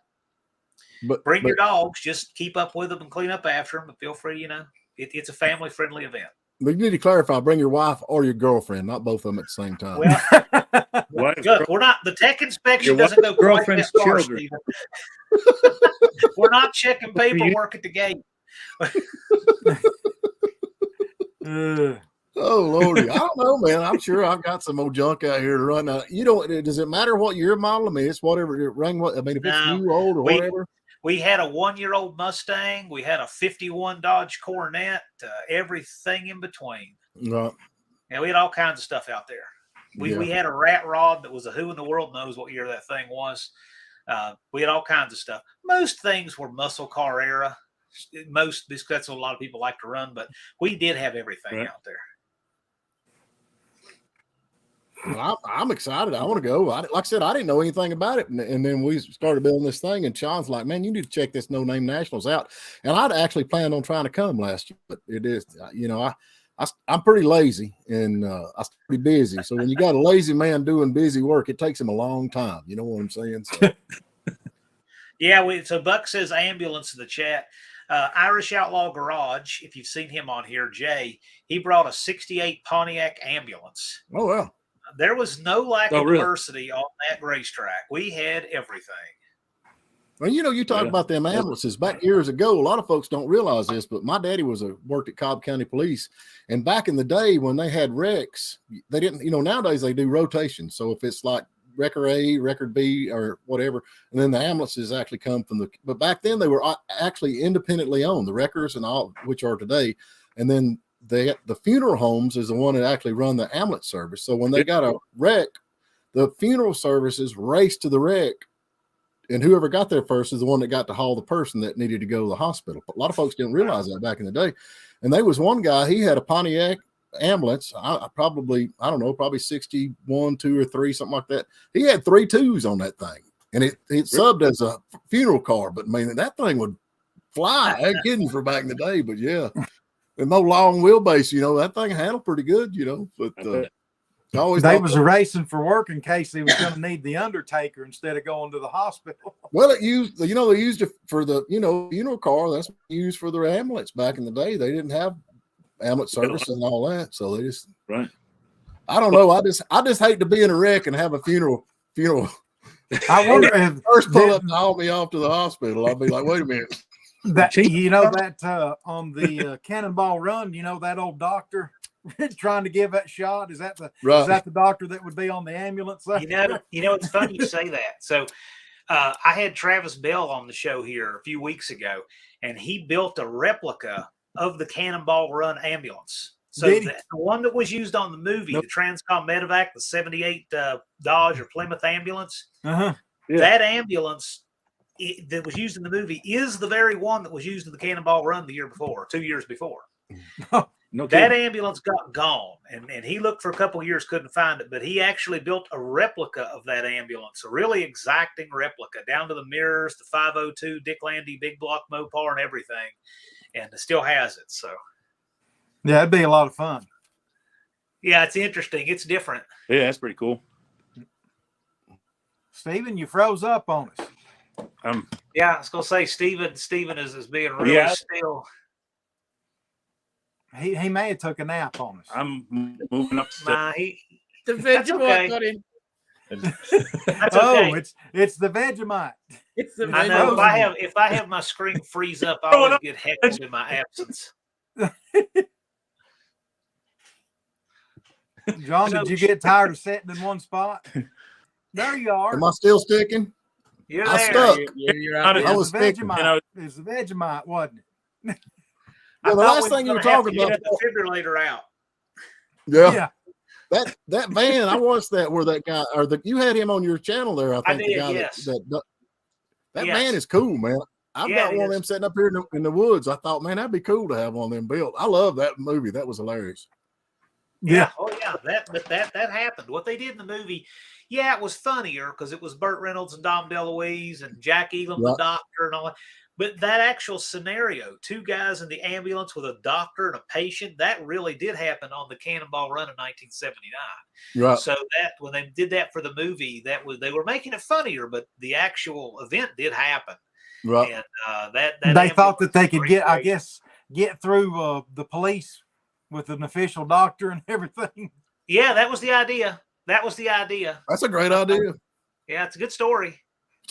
But Bring your dogs. Just keep up with them and clean up after them. But feel free, it's a family-friendly event. But you need to clarify: bring your wife or your girlfriend, not both of them at the same time. Well, look, we're not. The tech inspection doesn't go quite that girlfriend's far, children. Stephen. We're not checking paperwork at the gate. Oh Lordy, I don't know, man. I'm sure I've got some old junk out here to run. Does it matter what year model? I mean, it's whatever. If it's No, new, old, or we- whatever. We had a 1-year-old Mustang. We had a 51 Dodge Coronet, everything in between. Right. And we had all kinds of stuff out there. We had a rat rod that was a who in the world knows what year that thing was. We had all kinds of stuff. Most things were muscle car era. Most, because that's what a lot of people like to run, but we did have everything out there. Well, I'm excited. I want to go. Like I said, I didn't know anything about it. And then we started building this thing, and Sean's like, man, you need to check this No Name Nationals out. And I'd actually planned on trying to come last year, but it is, I'm pretty lazy and I'm pretty busy. So when you got a lazy man doing busy work, it takes him a long time. You know what I'm saying? So. Yeah. So Buck says ambulance in the chat. Irish Outlaw Garage, if you've seen him on here, Jay, he brought a 68 Pontiac ambulance. Oh, wow. There was no lack of really? diversity on that racetrack. We had everything. Well, you talk about them ambulances back years ago. A lot of folks don't realize this, but my daddy worked at Cobb County Police. And back in the day when they had wrecks, they didn't, nowadays they do rotations. So if it's like record A, record B, or whatever, and then the ambulances actually come from but back then they were actually independently owned, the wreckers and all, which are today. And then the funeral homes is the one that actually run the ambulance service. So when they got a wreck, the funeral services raced to the wreck, and whoever got there first is the one that got to haul the person that needed to go to the hospital. A lot of folks didn't realize that back in the day. And there was one guy, he had a Pontiac ambulance. Probably 61, 2 or 3, something like that. He had 3 twos on that thing, and it subbed as a funeral car. But man, that thing would fly. I ain't kidding you, for back in the day. But yeah. And no long wheelbase, that thing handled pretty good, but they was racing for work in case he was going to need the undertaker instead of going to the hospital. Well, they used it for the, funeral car. That's what they used for their ambulance back in the day. They didn't have ambulance services and all that. So they just, I don't know. I just hate to be in a wreck and have a funeral. I wonder if first pull up and haul me off to the hospital. I'll be like, wait a minute. That that on the Cannonball Run, that old doctor trying to give that shot. Is that the doctor that would be on the ambulance? It's funny you say that. So I had Travis Bell on the show here a few weeks ago, and he built a replica of the Cannonball Run ambulance. So the one that was used on the movie, the Transcom Medevac, the 78 Dodge or Plymouth ambulance, that ambulance that was used in the movie is the very one that was used in the Cannonball Run the year before, 2 years before. That ambulance got gone, and he looked for a couple of years, couldn't find it, but he actually built a replica of that ambulance, a really exacting replica, down to the mirrors, the 502 Dick Landy big block Mopar and everything, and it still has it. So yeah, it'd be a lot of fun. Yeah, it's interesting. It's different. Yeah, that's pretty cool. Stephen, you froze up on us. Yeah, I was gonna say Stephen is being really still. He may have took a nap on us. I'm moving up. The Vegemite got in. That's okay. It's the Vegemite. It's the I know if I have my screen freeze up, I always get heckled in my absence. John, did you get tired of sitting in one spot? There you are. Am I still sticking? You're I there. stuck. You're out there. I was sticking. It's the Vegemite, wasn't it? Well, the last thing you were talking about, the defibrillator out. Yeah. That van, I watched that where that guy, you had him on your channel there. I think I did, the guy yes. that van is cool, man. I've got one of them sitting up here in the woods. I thought, man, that'd be cool to have one of them built. I love that movie. That was hilarious. Yeah. Oh yeah. That happened. What they did in the movie, yeah, it was funnier because it was Burt Reynolds and Dom DeLuise and Jack Elam, the doctor, and all that. But that actual scenario, 2 guys in the ambulance with a doctor and a patient, that really did happen on the Cannonball Run in 1979. Right. So that when they did that for the movie, they were making it funnier, but the actual event did happen. Right. And that they thought that they could get through the police with an official doctor and everything. Yeah, that was the idea. That's a great idea. Yeah, it's a good story.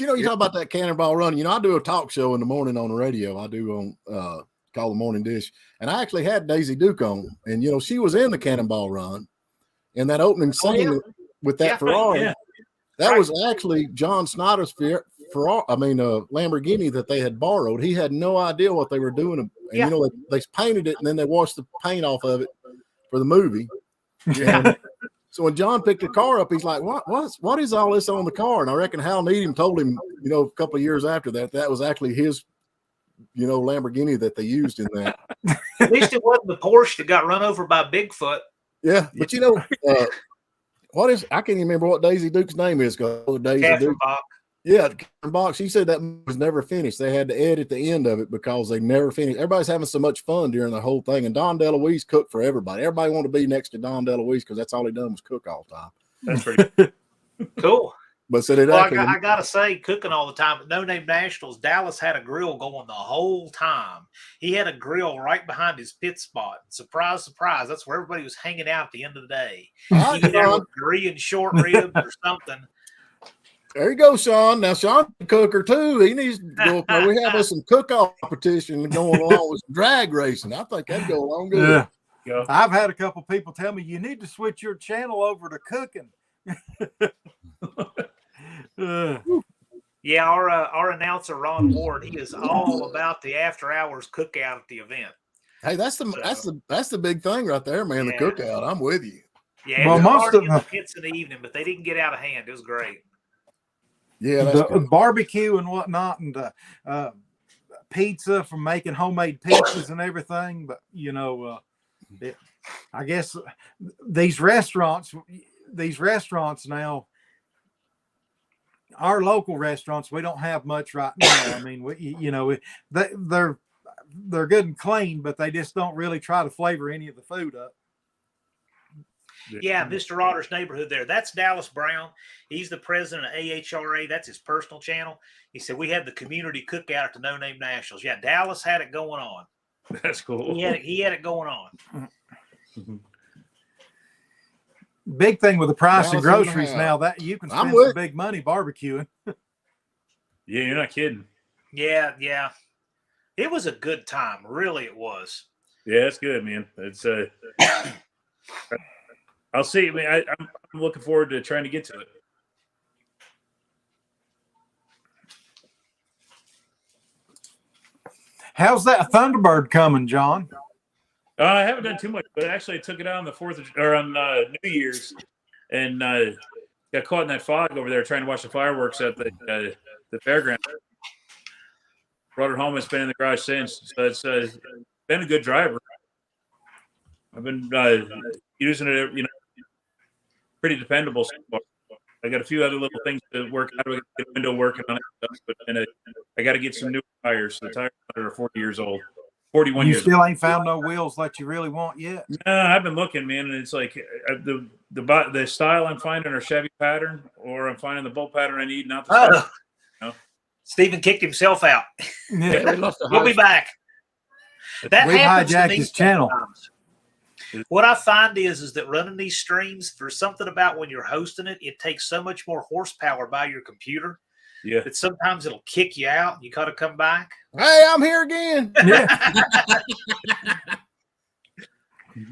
But you talk about that Cannonball Run. I do a talk show in the morning on the radio. I do on called The Morning Dish. And I actually had Daisy Duke on. And, she was in the Cannonball Run. And that opening scene with that Ferrari, that was actually John Snyder's Lamborghini that they had borrowed. He had no idea what they were doing, and you know they painted it and then they washed the paint off of it for the movie. Yeah. So when John picked the car up, he's like, what is all this on the car? And I reckon Hal Needham told him, a couple of years after that was actually his, Lamborghini that they used in that. At least it wasn't the Porsche that got run over by Bigfoot. Yeah, but what is? I can't even remember what Daisy Duke's name is. Catherine Duke. Bach. Yeah, Catherine Bach. She said that was never finished. They had to edit the end of it because they never finished. Everybody's having so much fun during the whole thing. And Don DeLuise cooked for everybody. Everybody wanted to be next to Don DeLuise because that's all he done was cook all the time. That's pretty Cool. But so I gotta say, cooking all the time at No Name Nationals, Dallas had a grill going the whole time. He had a grill right behind his pit spot. Surprise, surprise! That's where everybody was hanging out at the end of the day. Right, Either with Korean short ribs or something. There you go, Sean. Now Sean's a cooker too. He needs to go. We have some cook-off competition going along with some drag racing. I think that'd go along good. Yeah. I've had a couple people tell me you need to switch your channel over to cooking. Yeah, our announcer Ron Ward, he is all about the after hours cookout at the event. Hey, that's the big thing right there, man. Yeah. The cookout. I'm with you. Yeah, well, most of the pits in the evening, but they didn't get out of hand. It was great. Yeah, the barbecue and whatnot, and pizza from making homemade pizzas and everything. But I guess these restaurants now, our local restaurants, we don't have much right now. I mean, they're good and clean, but they just don't really try to flavor any of the food up. Yeah, Mr. Otter's neighborhood there. That's Dallas Brown. He's the president of AHRA. That's his personal channel. He said, we had the community cookout at the No Name Nationals. Yeah, Dallas had it going on. That's cool. He had it going on. Big thing with the price of groceries now, that you can spend some big money barbecuing. Yeah, you're not kidding. Yeah. It was a good time. Really, it was. Yeah, it's good, man. It's I'll see. I mean, I'm looking forward to trying to get to it. How's that Thunderbird coming, John? I haven't done too much, but actually I took it out on on New Year's, and got caught in that fog over there trying to watch the fireworks at the fairground. Brought it home and it's been in the garage since. So it's been a good driver. I've been using it, pretty dependable so far. I got a few other little things to work out. I got the window working on it, but I got to get some new tires. The tires are 40 years old. 41 you years still old. ain't found no wheels like you really want yet? No, I've been looking, man, and it's like the style I'm finding are Chevy pattern, or I'm finding the bolt pattern I need, not the Stephen kicked himself out. Yeah. We'll be back. That we happens hijacked to me his channel. sometimes. What I find is that running these streams, there's something about when you're hosting it, it takes so much more horsepower by your computer. Yeah. That sometimes it'll kick you out and you got to come back. Hey, I'm here again. Yeah.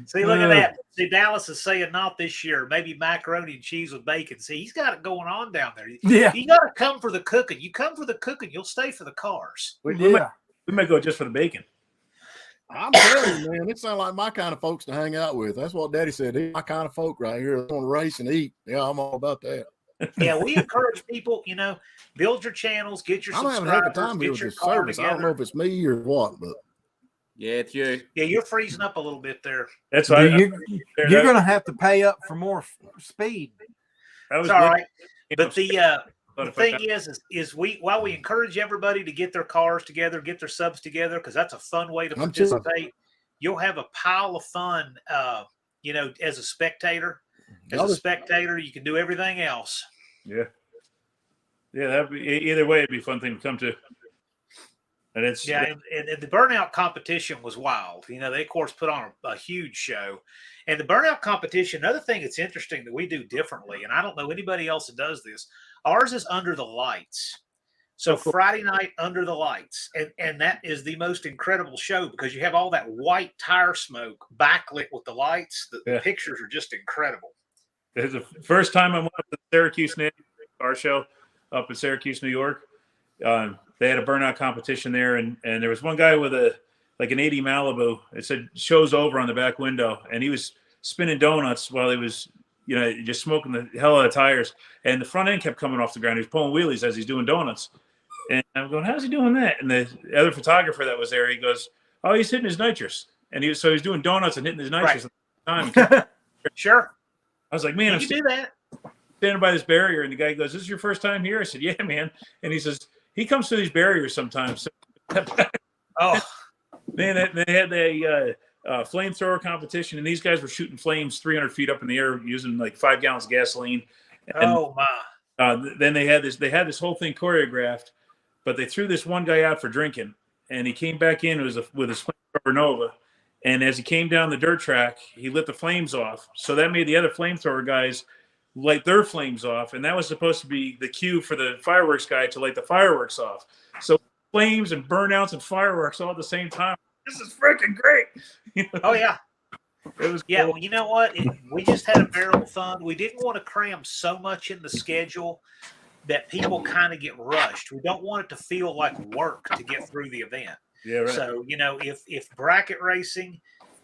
See, look at that. See, Dallas is saying not this year. Maybe macaroni and cheese with bacon. See, he's got it going on down there. Yeah. You got to come for the cooking. You come for the cooking, you'll stay for the cars. We might go just for the bacon. I'm telling you, man, it sounds like my kind of folks to hang out with. That's what Daddy said. He's my kind of folk right here. They want to race and eat. Yeah, I'm all about that. Yeah, we encourage people, build your channels, get your subscribers, I'm having a heck of time get with your this car service. together. I don't know if it's me or what, but Yeah, it's you. Yeah, you're freezing up a little bit there. That's why you're going to have to pay up for more speed. It's all right. But the thing is while we encourage everybody to get their cars together, get their subs together, because that's a fun way to participate. You'll have a pile of fun, as a spectator. As a spectator, you can do everything else. Yeah. Yeah, that'd be, either way, it'd be a fun thing to come to. And it's and the burnout competition was wild. They of course put on a huge show. And the burnout competition, another thing that's interesting that we do differently, and I don't know anybody else that does this, ours is under the lights. So Friday night under the lights. And that is the most incredible show because you have all that white tire smoke backlit with the lights. The pictures are just incredible. It's the first time I went to the Syracuse car show up in Syracuse, New York. they had a burnout competition there, and there was one guy with an 80 Malibu. It said "show's over" on the back window, and he was spinning donuts while he was, just smoking the hell out of tires. And the front end kept coming off the ground. He was pulling wheelies as he's doing donuts. And I'm going, how's he doing that? And the other photographer that was there, he goes, oh, he's hitting his nitrous. And he was doing donuts and hitting his nitrous at the time. Sure. I was like, man, I'm do that. Standing by this barrier. And the guy goes, this is your first time here? I said, yeah, man. And he says, he comes through these barriers sometimes. Oh, man, they had a flamethrower competition, and these guys were shooting flames 300 feet up in the air using like 5 gallons of gasoline. And, oh my. Then they had this whole thing choreographed, but they threw this one guy out for drinking, and he came back in with his flamethrower Nova. And as he came down the dirt track, he lit the flames off. So that made the other flamethrower guys light their flames off. And that was supposed to be the cue for the fireworks guy to light the fireworks off. So flames and burnouts and fireworks all at the same time. This is freaking great. Oh, yeah. It was Yeah, cool. well, you know what? We just had a barrel of fun. We didn't want to cram so much in the schedule that people kind of get rushed. We don't want it to feel like work to get through the event. Yeah, right. So, if bracket racing,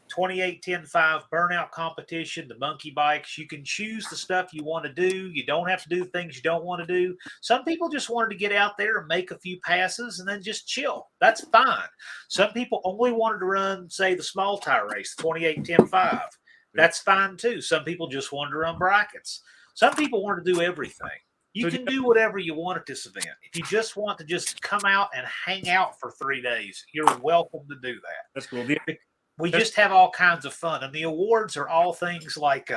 28, 10, 5, burnout competition, the monkey bikes, you can choose the stuff you want to do. You don't have to do things you don't want to do. Some people just wanted to get out there and make a few passes and then just chill. That's fine. Some people only wanted to run, say, the small tire race, 28, 10, 5. That's fine too. Some people just wanted to run brackets. Some people want to do everything. You can do whatever you want at this event. If you just want to just come out and hang out for 3 days, you're welcome to do that. That's cool. We just have all kinds of fun. And the awards are all things like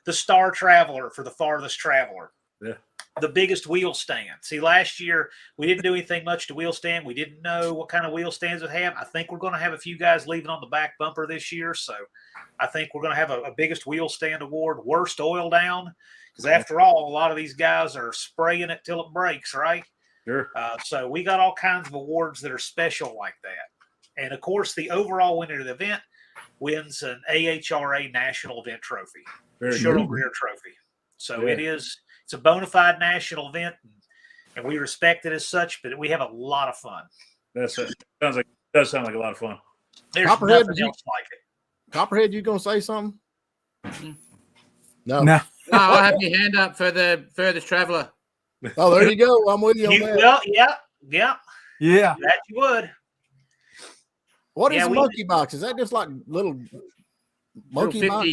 the Star Traveler for the farthest traveler. Yeah. The biggest wheel stand. See, last year we didn't do anything much to wheel stand. We didn't know what kind of wheel stands it have. I think we're going to have a few guys leaving on the back bumper this year. So I think we're going to have a biggest wheel stand award, worst oil down. Because after all, a lot of these guys are spraying it till it breaks, right? Sure. So we got all kinds of awards that are special like that. And, of course, the overall winner of the event wins an AHRA National Event Trophy, Shuttle Rear Trophy. So it's a bona fide national event, and we respect it as such, but we have a lot of fun. Does sound like a lot of fun. There's Copperhead, nothing else like it. Copperhead, you going to say something? No. No. No, I have your hand up for the furthest traveler. Oh, there you go. I'm with you on that. Well, yeah. That you would. What is a monkey box? Is that just like little monkey box?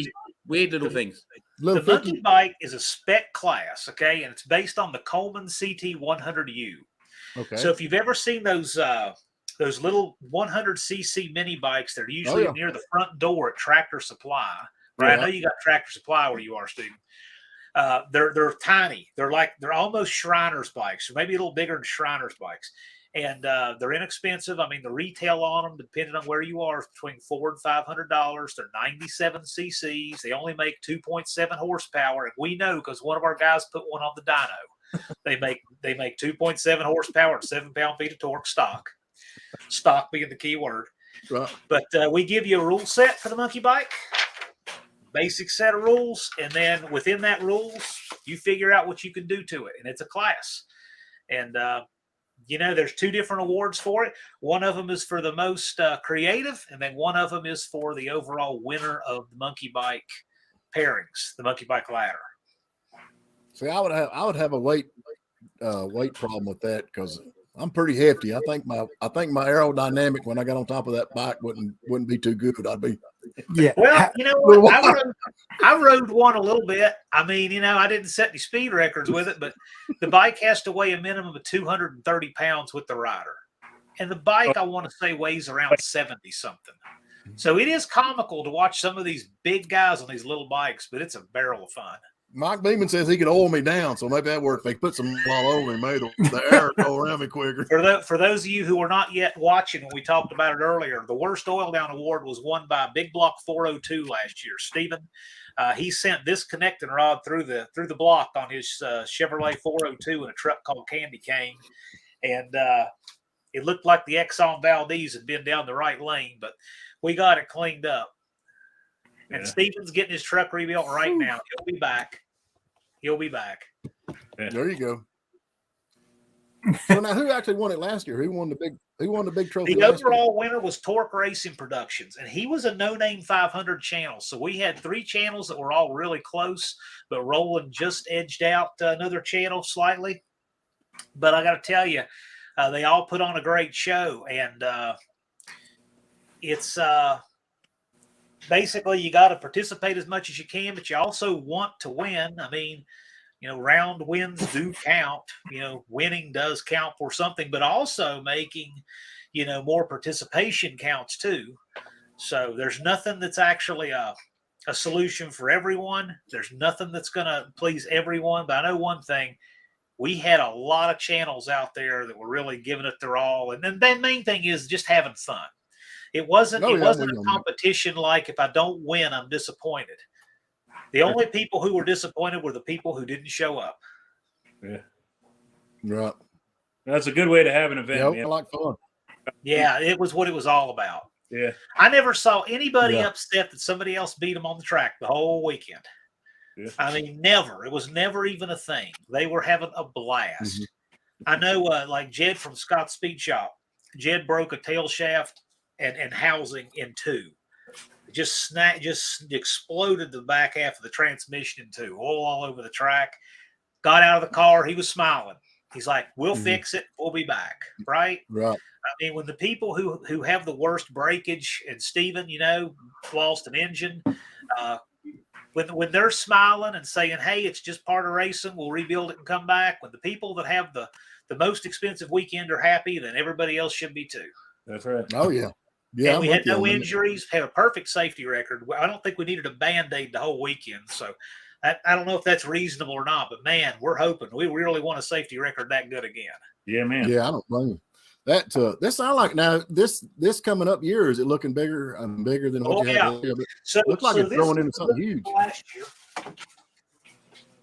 Weird little things. The monkey bike is a spec class, okay, and it's based on the Coleman CT 100U. Okay. So if you've ever seen those little 100cc mini bikes, they're usually near the front door at Tractor Supply. Right? I know you got Tractor Supply where you are, Steve. They're tiny. They're almost Shriner's bikes, or maybe a little bigger than Shriner's bikes. And they're inexpensive. I mean, the retail on them, depending on where you are, is between $400 and $500. They're 97 cc's. They only make 2.7 horsepower, and we know because one of our guys put one on the dyno. They make 2.7 horsepower and 7 pound-feet of torque stock. Stock being the key word. Right. But we give you a rule set for the monkey bike. Basic set of rules, and then within that rules, you figure out what you can do to it, and it's a class. And there's 2 different awards for it. One of them is for the most creative, and then one of them is for the overall winner of the monkey bike pairings, the monkey bike ladder. See, I would have a weight problem with that because I'm pretty hefty. I think my aerodynamic when I got on top of that bike wouldn't be too good. Well, you know what? I rode one a little bit. I mean, I didn't set any speed records with it, but the bike has to weigh a minimum of 230 pounds with the rider. And the bike, I want to say, weighs around 70 something. So it is comical to watch some of these big guys on these little bikes, but it's a barrel of fun. Mike Beeman says he could oil me down, so maybe that works. If they put some all over me, made the air go around me quicker. For those of you who are not yet watching, when we talked about it earlier, the worst oil down award was won by Big Block 402 last year. Stephen, he sent this connecting rod through the block on his Chevrolet 402 in a truck called Candy Cane, and it looked like the Exxon Valdez had been down the right lane, but we got it cleaned up. And Stephen's getting his truck rebuilt right now. He'll be back. Yeah. There you go. So now, who actually won it last year? Who won the big trophy The last year? overall winner was Torque Racing Productions, and he was a No Name 500 channel. So we had 3 channels that were all really close, but Roland just edged out another channel slightly. But I got to tell you, they all put on a great show, and it's basically you got to participate as much as you can, but you also want to win. I mean, round wins do count. Winning does count for something, but also making, more participation counts too. So there's nothing that's actually a solution for everyone. There's nothing that's going to please everyone. But I know one thing. We had a lot of channels out there that were really giving it their all. And then the main thing is just having fun. It wasn't a competition like if I don't win, I'm disappointed. The only people who were disappointed were the people who didn't show up. Yeah. Right. That's a good way to have an event. Yeah, I like fun. Yeah, it was what it was all about. Yeah. I never saw anybody upset that somebody else beat them on the track the whole weekend. Yeah. I mean, never. It was never even a thing. They were having a blast. I know, like Jed from Scott's Speed Shop, Jed broke a tail shaft and housing in 2. Just exploded the back half of the transmission in 2, oil all over the track. Got out of the car. He was smiling. He's like, "We'll fix it. We'll be back." Right. Right. I mean, when the people who have the worst breakage, and Steven, lost an engine, when they're smiling and saying, "Hey, it's just part of racing. We'll rebuild it and come back." When the people that have the most expensive weekend are happy, then everybody else should be too. That's right. Oh yeah. Yeah, and we had no injuries, had a perfect safety record. I don't think we needed a Band-Aid the whole weekend. So I don't know if that's reasonable or not, but man, we're hoping. We really want a safety record that good again. Yeah, man. Yeah, I don't blame you. That this sound like now this coming up year, is it looking bigger and bigger than what you had? So looks like it's growing into something huge. Last year.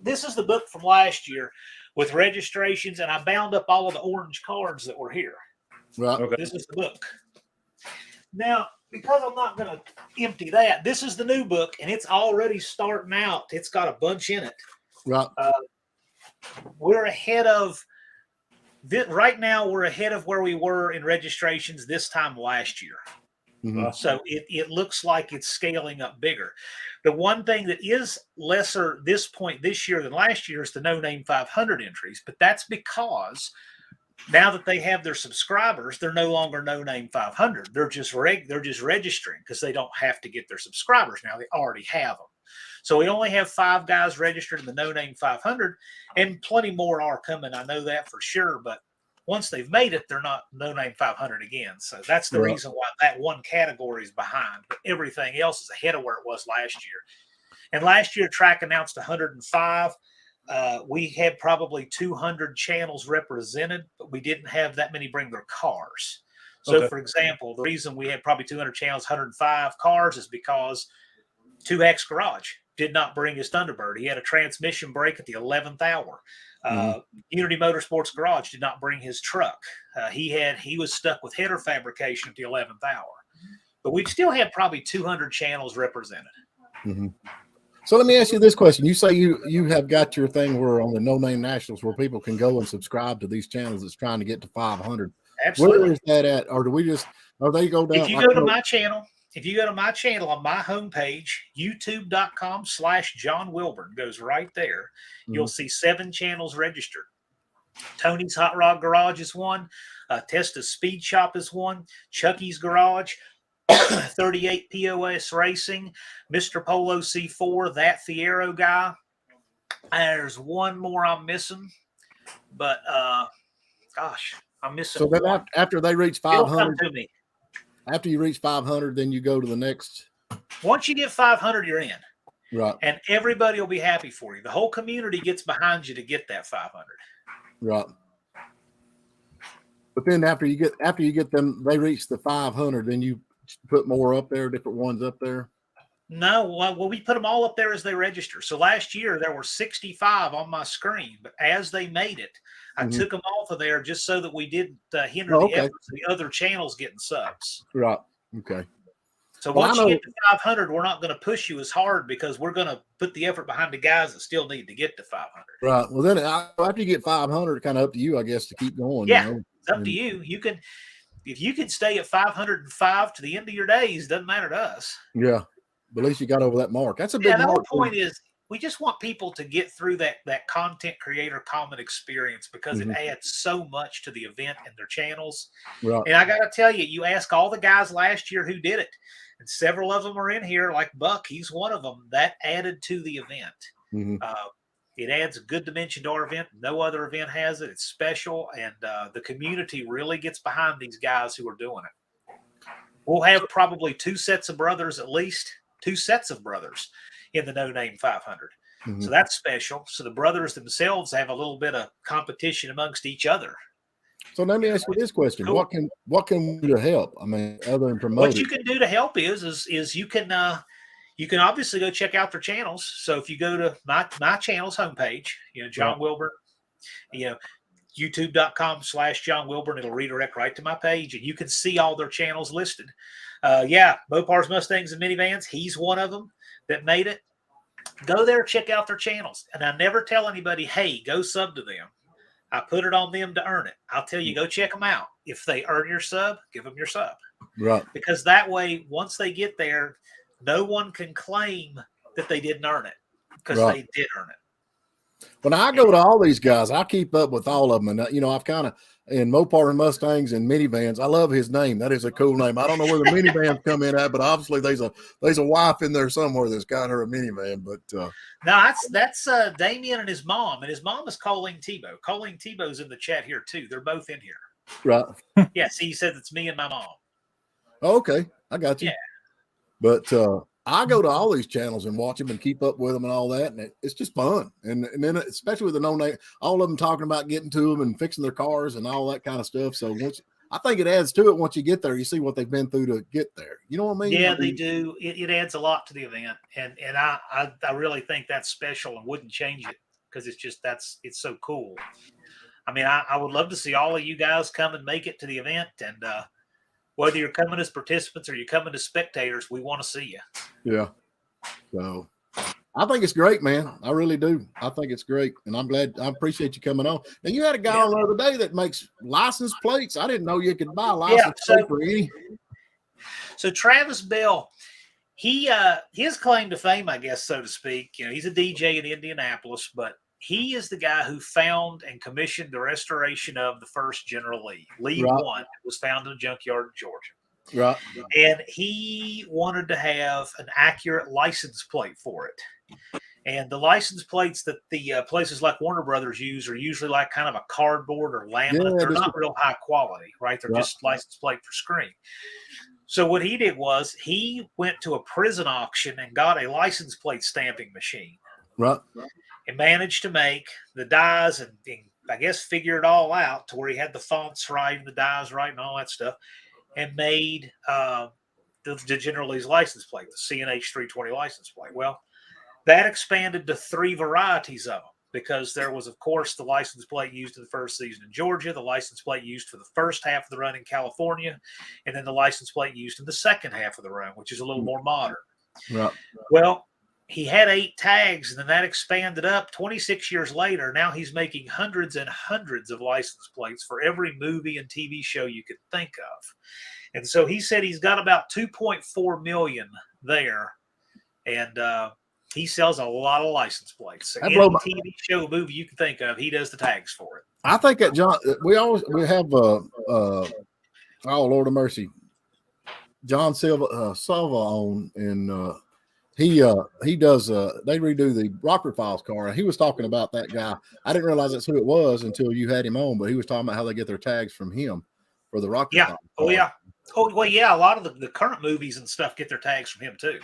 This is the book from last year with registrations, and I bound up all of the orange cards that were here. Right. Okay. This is the book. Now, because I'm not going to empty that, this is the new book, and it's already starting out. It's got a bunch in it. Right. We're ahead of right now. We're ahead of where we were in registrations this time last year. So it looks like it's scaling up bigger. The one thing that is lesser this point this year than last year is the No Name 500 entries, but that's because now that they have their subscribers, they're no longer No Name 500. They're just registering because they don't have to get their subscribers now. They already have them. So we only have 5 guys registered in the No Name 500, and plenty more are coming. I know that for sure. But once they've made it, they're not No Name 500 again. So that's the reason why that one category is behind. But everything else is ahead of where it was last year. And last year, track announced 105. We had probably 200 channels represented, but we didn't have that many bring their cars. So, for example, the reason we had probably 200 channels, 105 cars is because 2X Garage did not bring his Thunderbird. He had a transmission break at the 11th hour. Unity Motorsports Garage did not bring his truck. He was stuck with header fabrication at the 11th hour. But we still had probably 200 channels represented. So let me ask you this question. You say you have got your thing where on the NoNameNationals where people can go and subscribe to these channels that's trying to get to 500. Absolutely. Where is that at? Or they go down? If you go to my channel on my homepage, youtube.com/John Wilburn goes right there. You'll see 7 channels registered. Tony's Hot Rod Garage is one. Testa's Speed Shop is one. Chucky's Garage. 38 POS Racing, Mr. Polo C4, that Fiero guy. There's one more I'm missing, but gosh, I'm missing. So then after they reach 500, to me. After you reach 500, then you go to the next. Once you get 500, you're in. Right. And everybody will be happy for you. The whole community gets behind you to get that 500. Right. But then after you get them, they reach the 500, then you put more up there, different ones up there? No, well, we put them all up there as they register. So last year there were 65 on my screen, but as they made it, I took them off of there just so that we didn't hinder the efforts of the other channels getting subs. Right. Okay. So Well, once I you know- get to 500, we're not going to push you as hard because we're going to put the effort behind the guys that still need to get to 500. Right. Well, then after you get 500, kind of up to you, I guess, to keep going. Yeah, You know? it's up to you. You can, if you can stay at 505 to the end of your days, doesn't matter to us. Yeah. But at least you got over that mark. That's a big Yeah, the whole mark. point is we just want people to get through that content creator common experience because it adds so much to the event and their channels. Right. And I got to tell you, you ask all the guys last year who did it, and several of them are in here, like Buck. He's one of them. That added to the event. It adds a good dimension to our event. No other event has it. It's special, and the community really gets behind these guys who are doing it. We'll have probably 2 sets of brothers, at least 2 sets of brothers in the No Name 500. So that's special. So the brothers themselves have a little bit of competition amongst each other. So let me ask you this question: Cool. What can we do to help? I mean, other than promote What you can do to help is you can obviously go check out their channels. So if you go to my channel's homepage, John Wilburn, youtube.com/John Wilburn, it'll redirect right to my page, and you can see all their channels listed. Mopars, Mustangs, and Minivans. He's one of them that made it. Go there, check out their channels. And I never tell anybody, hey, go sub to them. I put it on them to earn it. I'll tell you, go check them out. If they earn your sub, give them your sub. Right. Because that way, once they get there, no one can claim that they didn't earn it because they did earn it. When I go to all these guys, I keep up with all of them. And, I've kind of, in Mopar and Mustangs and Minivans, I love his name. That is a cool name. I don't know where the minivans come in at, but obviously there's a wife in there somewhere that's got her a minivan. But no, that's Damien and his mom is Colleen Tebow. Colleen Tebow's in the chat here too. They're both in here. Right. Yeah, see, he says it's me and my mom. Okay, I got you. Yeah. But I go to all these channels and watch them and keep up with them and all that, and it's just fun. And then especially with the no-name, all of them talking about getting to them and fixing their cars and all that kind of stuff. So I think it adds to it once you get there. You see what they've been through to get there. You know what I mean? Yeah, they do. It adds a lot to the event, and I really think that's special and wouldn't change it because it's so cool. I mean, I would love to see all of you guys come and make it to the event, and whether you're coming as participants or you're coming as spectators, we want to see you. Yeah. So I think it's great, man. I really do. I think it's great. And I'm glad. I appreciate you coming on. And you had a guy on the other day that makes license plates. I didn't know you could buy a license plate for any. So Travis Bell, his claim to fame, I guess, so to speak, he's a DJ in Indianapolis, but he is the guy who found and commissioned the restoration of the first General Lee. Lee 1 was found in a junkyard in Georgia. Right. And he wanted to have an accurate license plate for it. And the license plates that the places like Warner Brothers use are usually like kind of a cardboard or laminate. Yeah, they're not real high quality, right? They're just license plate for screen. So what he did was he went to a prison auction and got a license plate stamping machine. Right. And managed to make the dies and I guess figure it all out to where he had the fonts right and the dies right and all that stuff, and made the General Lee's license plate, the CNH 320 license plate. Well, that expanded to 3 varieties of them because there was, of course, the license plate used in the first season in Georgia, the license plate used for the first half of the run in California, and then the license plate used in the second half of the run, which is a little more modern. Right. Well, he had 8 tags, and then that expanded up 26 years later. Now he's making hundreds and hundreds of license plates for every movie and TV show you could think of. And so he said he's got about 2.4 million there, and he sells a lot of license plates. So any TV show, movie you can think of, he does the tags for it. I think that John, we have oh Lord of mercy, John Silva on, and he does they redo the Rockford Files car, and he was talking about that guy. I didn't realize that's who it was until you had him on, but he was talking about how they get their tags from him for the Rockford Files car. Oh well, yeah. A lot of the current movies and stuff get their tags from him too.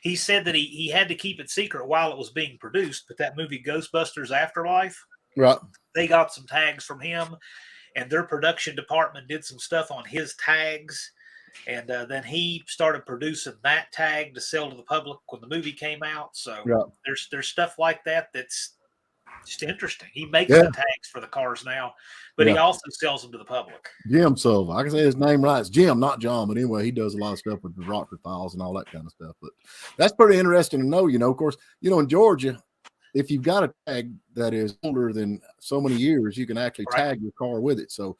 He said that he had to keep it secret while it was being produced, but that movie Ghostbusters Afterlife, right? They got some tags from him, and their production department did some stuff on his tags. And then he started producing that tag to sell to the public when the movie came out. So there's stuff like that that's Just interesting. He makes Yeah. the tags for the cars now, but he also sells them to the public. Jim Silva. I can say his name right. It's Jim, not John, but anyway, he does a lot of stuff with the Rockford files and all that kind of stuff. But that's pretty interesting to know. Of course, in Georgia, if you've got a tag that is older than so many years, you can actually tag your car with it. So,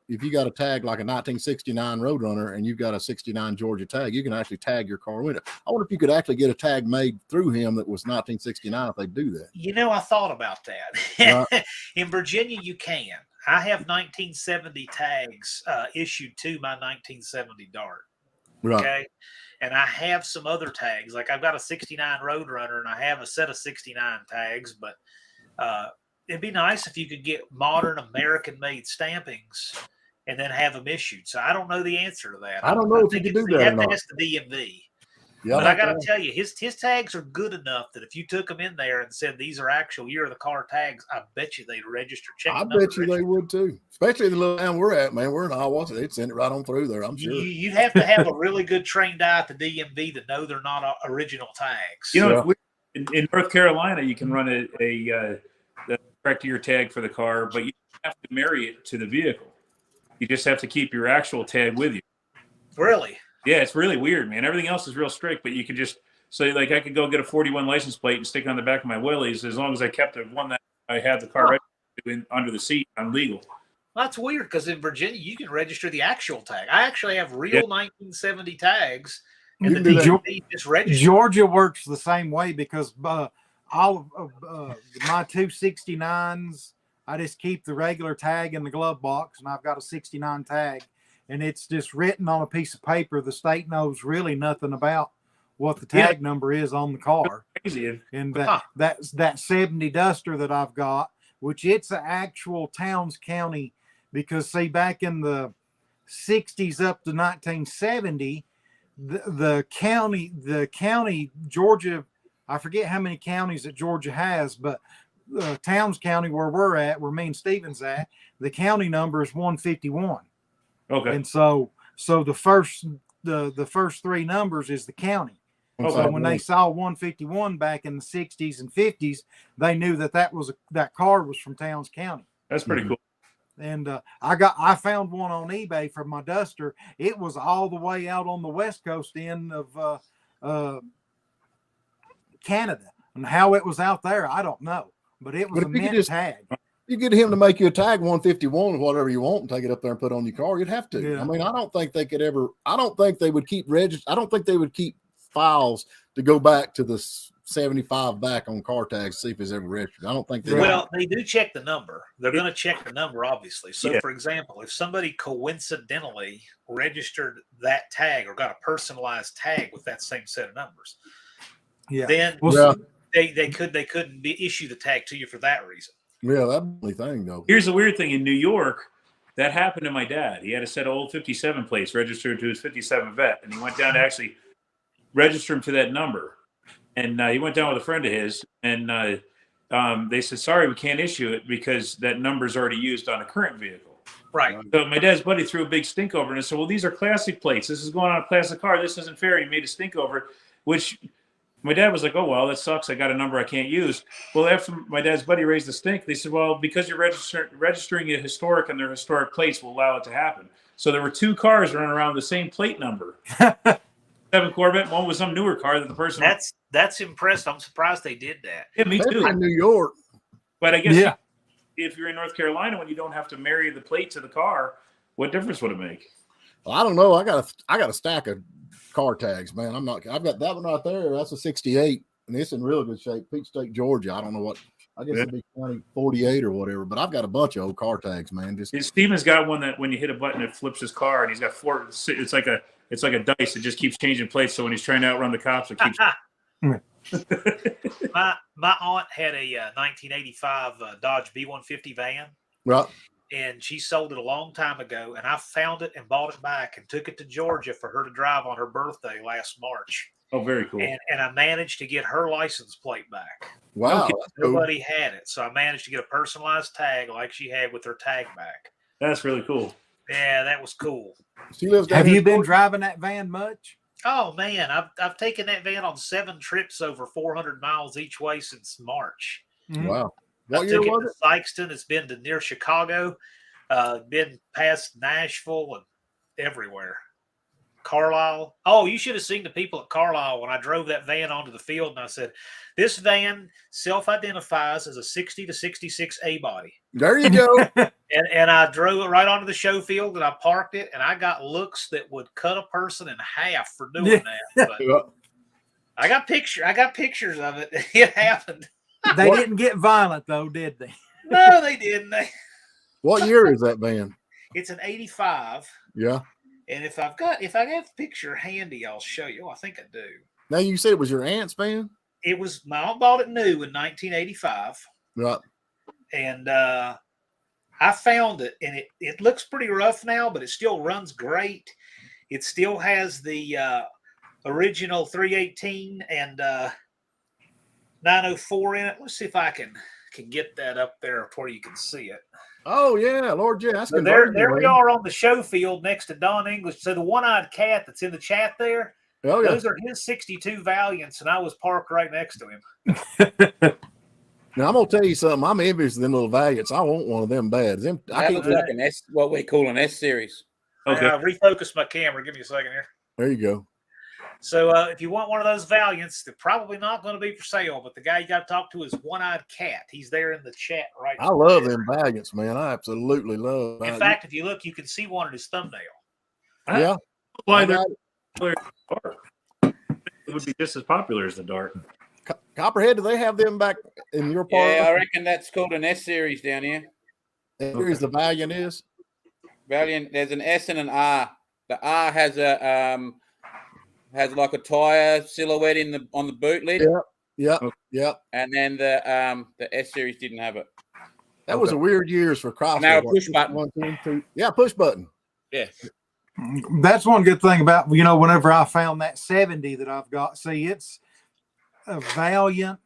if you got a tag like a 1969 Road Runner and you've got a 69 Georgia tag, you can actually tag your car with it. I wonder if you could actually get a tag made through him that was 1969 if they do that. I thought about that. Right. In Virginia, you can. I have 1970 tags issued to my 1970 Dart. Right. Okay. And I have some other tags. Like I've got a 69 Road Runner and I have a set of 69 tags, but it'd be nice if you could get modern American made stampings and then have them issued. So I don't know the answer to that. I don't know if you can do that. You have to ask the DMV. Yeah, but I got to tell you, his tags are good enough that if you took them in there and said these are actual year of the car tags, I bet you they'd register. I bet you they would too, especially the little town we're at, man. We're in Iowa, so they'd send it right on through there. I'm sure. You'd have to have a really good trained eye at the DMV to know they're not original tags. In North Carolina, you can run a correct year tag for the car, but you have to marry it to the vehicle. You just have to keep your actual tag with you. Really? Yeah, it's really weird, man. Everything else is real strict, but you can just I could go get a 41 license plate and stick it on the back of my Willys as long as I kept the one that I had the car registered under the seat. I'm legal. Well, that's weird because in Virginia you can register the actual tag. I actually have real 1970 tags, and the DMV just register. Georgia works the same way because all of my 269s, I just keep the regular tag in the glove box, and I've got a 69 tag. And it's just written on a piece of paper. The state knows really nothing about what the tag number is on the car. And that 70 Duster that I've got, which it's an actual Towns County, because see, back in the 60s up to 1970, the county Georgia, I forget how many counties that Georgia has, but Towns County, where we're at, where me and Steven's at, the county number is 151. Okay. And so the first three numbers is the county. Okay. So when they saw 151 back in the 60s and 50s, they knew that car was from Towns County. That's pretty cool. And I found one on eBay for my Duster. It was all the way out on the west coast end of Canada. And how it was out there, I don't know. But it was a mint tag. You get him to make you a tag 151 or whatever you want and take it up there and put it on your car. You'd have to. Yeah. I mean, I don't think they would keep I don't think they would keep files to go back to the 75 back on car tags to see if it's ever registered. I don't think they they do check the number. They're going to check the number, obviously. So, for example, if somebody coincidentally registered that tag or got a personalized tag with that same set of numbers, then they couldn't issue the tag to you for that reason. Yeah, that's the only thing, though. Here's the weird thing. In New York, that happened to my dad. He had a set of old 57 plates registered to his 57 vet, and he went down to actually register him to that number. And he went down with a friend of his, and they said, sorry, we can't issue it because that number's already used on a current vehicle. Right. So my dad's buddy threw a big stink over it and said, well, these are classic plates. This is going on a classic car. This isn't fair. He made a stink over it, which – my dad was like, oh, well, that sucks. I got a number I can't use. Well, after my dad's buddy raised the stink, they said, well, because you're registering a historic and their historic plates will allow it to happen. So there were two cars running around the same plate number. 7 Corvette. One was some newer car that the person. That's impressed. I'm surprised they did that. Yeah, me too. In New York. But I guess if you're in North Carolina, when you don't have to marry the plate to the car, what difference would it make? Well, I don't know. I got a stack of car tags, man. I've got that one right there. That's a 68, and it's in real good shape. Peach State, Georgia. I don't know what. I guess it'd be 48 or whatever. But I've got a bunch of old car tags, man. Steven's got one that when you hit a button, it flips his car, and he's got 4. It's like a dice. It just keeps changing plates. So when he's trying to outrun the cops, it keeps. My aunt had a 1985 Dodge B150 van. Right. And she sold it a long time ago, and I found it and bought it back and took it to Georgia for her to drive on her birthday last March. Oh, very cool. And I managed to get her license plate back. Wow. Nobody had it. So I managed to get a personalized tag like she had with her tag back. That's really cool. Yeah, that was cool. She lives Have you been driving that van much? Oh, man. I've taken that van on 7 trips over 400 miles each way since March. Wow. What I year took it was to it? Sykeston. It's been to near Chicago, been past Nashville and everywhere. Carlisle. Oh, you should have seen the people at Carlisle when I drove that van onto the field, and I said, "This van self-identifies as a 60 to 66 A body." There you go. And I drove it right onto the show field, and I parked it, and I got looks that would cut a person in half for doing that. But I got pictures of it. It happened. They didn't get violent though, did they? No, they didn't. What year is that van? It's an 85. Yeah. And if I have the picture handy, I'll show you. Oh, I think I do. Now you said it was your aunt's van? It was my aunt bought it new in 1985. Right. And I found it, and it looks pretty rough now, but it still runs great. It still has the original 318 and 904 in it. Let's see if I can get that up there where you can see it. Oh yeah, Lord, yeah. That's So there we are on the show field next to Don English. So the one-eyed cat that's in the chat there, those are his 62 Valiants, and I was parked right next to him. Now I'm gonna tell you something. I'm envious of them little Valiants. I want one of them bad. I looks like an S, what we call an S series. Okay. I refocused my camera. Give me a second here. There you go. So if you want one of those Valiants, they're probably not going to be for sale, but the guy you got to talk to is One-Eyed Cat. He's there in the chat right now. I love them Valiants, man. I absolutely love. In fact, if you look, you can see one in his thumbnail. Yeah. Why they're popular in the dark. It would be just as popular as the Dart. Copperhead, do they have them back in your part? Yeah, I reckon that's called an S series down here. Here's the Valiant is. Valiant. There's an S and an R. The R has has like a tire silhouette on the boot lid. Yeah. And then the S series didn't have it. That was a weird years for Chrysler. Now a push button. 1, 2, 3. Yeah, push button. Yeah. That's one good thing about, whenever I found that 70 that I've got, see, it's a Valiant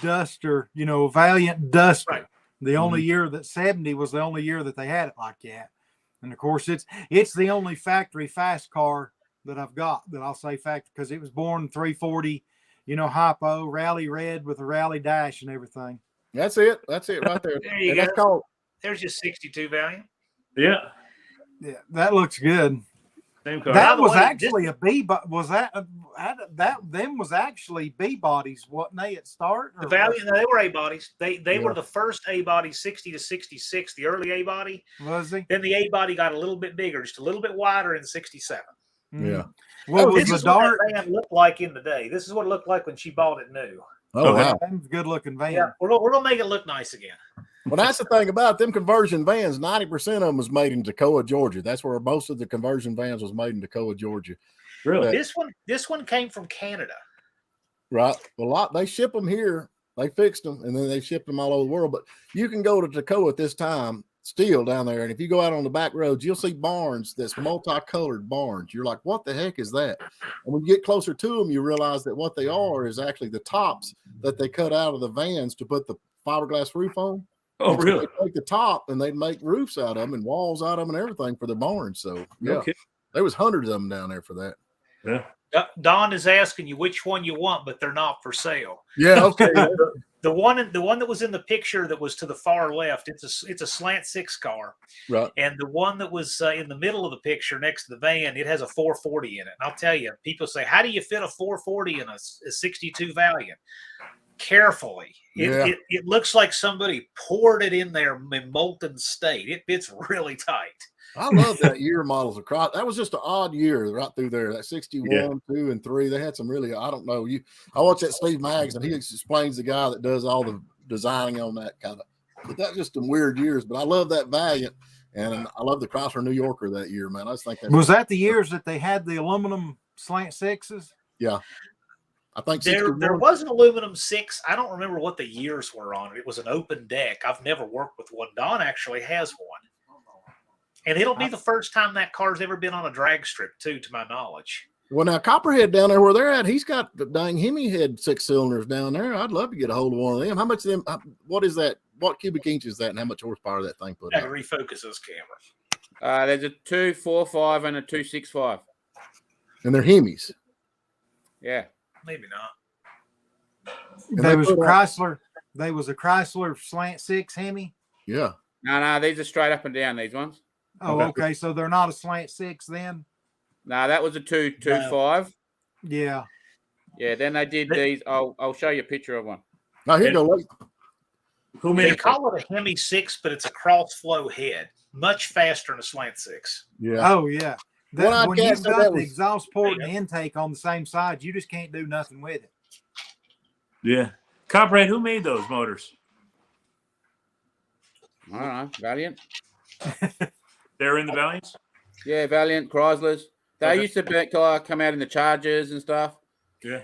Duster, Valiant Duster. Right. The only year that 70 was the only year that they had it like that. And of course, it's the only factory fast car that I've got that I'll say factory, because it was born 340, hypo, rally red with a rally dash and everything. That's it right there. There you And go. that's called. There's your 62 Valiant. Yeah. Yeah, that looks good. Same car. That By the was way, actually a B, but was that them was actually B bodies, wasn't they at start? The Valiant, they were A bodies. They were the first A body, 60 to 66, the early A body. Was he? Then the A body got a little bit bigger, just a little bit wider in 67. Yeah. What was This the is what Dart? that van looked like in the day. This is what it looked like when she bought it new. Oh Okay. wow. That was a good looking van. Yeah, we're gonna make it look nice again. Well, that's the thing about them conversion vans. 90% of them was made in Toccoa, Georgia. That's where most of the conversion vans was made in Toccoa, Georgia. Really? This one came from Canada. Right. They ship them here. They fixed them and then they ship them all over the world. But you can go to Toccoa at this time still down there. And if you go out on the back roads, you'll see barns that's multicolored barns. You're like, what the heck is that? And when you get closer to them, you realize that what they are is actually the tops that they cut out of the vans to put the fiberglass roof on. Oh, And so really? they take the top and they'd make roofs out of them and walls out of them and everything for the barns. So yeah, Okay. there was hundreds of them down there for that. Yeah. Don is asking you which one you want, but they're not for sale. Yeah, okay. The one that was in the picture that was to the far left, it's a slant 6 car. Right. And the one that was in the middle of the picture next to the van, it has a 440 in it. And I'll tell you, people say, how do you fit a 440 in a 62 Valiant? Carefully. It looks like somebody poured it in there in molten state. It fits really tight. I love that year models across. That was just an odd year right through there. That 61, 2, and 3. They had some really, I don't know. I watch that Steve Maggs and he explains the guy that does all the designing on that kind of. But that's just some weird years. But I love that Valiant, and I love the Chrysler New Yorker that year, man. I just think Was that the years that they had the aluminum slant 6s? Yeah, I think There was an aluminum 6. I don't remember what the years were on it. It was an open deck. I've never worked with one. Don actually has one. And it'll be the first time that car's ever been on a drag strip, too, to my knowledge. Well, now Copperhead down there where they're at, he's got the dang Hemi head 6 cylinders down there. I'd love to get a hold of one of them. How much of them? What is that? What cubic inch is that, and how much horsepower that thing put I got out? to refocus those cameras. There's a 245 and a 265. And they're Hemis. Yeah. Maybe not. And There they was put out- Chrysler. They was a Chrysler slant six Hemi. Yeah. No, these are straight up and down. These ones. Oh, okay. So they're not a slant six then. No, that was a 225. Yeah. Yeah. Then they did these. I'll show you a picture of one. Now here you go. Who made They it? call it a Hemi 6, but it's a cross flow head, much faster than a slant 6. Yeah. Oh yeah. When I When guessed you've that got the was- exhaust port and the intake on the same side, you just can't do nothing with it. Yeah. Copperhead, who made those motors? I don't know. Valiant. They're in the Valiants? Yeah, Valiant, Chryslers. They used to come out in the Chargers and stuff. Yeah.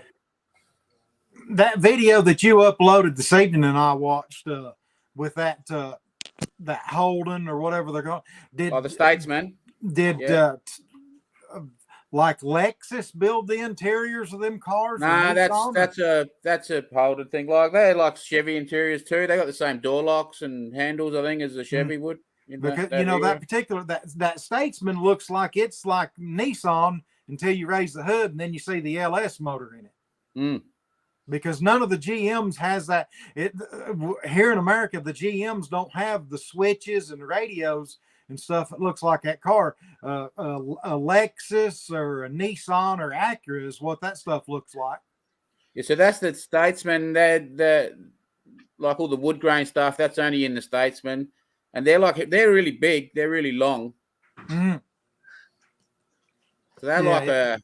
That video that you uploaded this evening and I watched with that Holden or whatever they're going. The Statesman. Did Yeah. Like Lexus build the interiors of them cars? Nah, that's a Holden thing. Like they're like Chevy interiors too. They got the same door locks and handles, I think, as the Chevy would. Because that particular that Statesman looks like it's like Nissan until you raise the hood and then you see the LS motor in it. Mm. Because none of the GMs has that. Here in America, the GMs don't have the switches and radios and stuff. It looks like that car, a Lexus or a Nissan or Acura is what that stuff looks like. Yeah, so that's the Statesman. They're like all the wood grain stuff. That's only in the Statesman, and they're really big. They're really long. Mm. So they're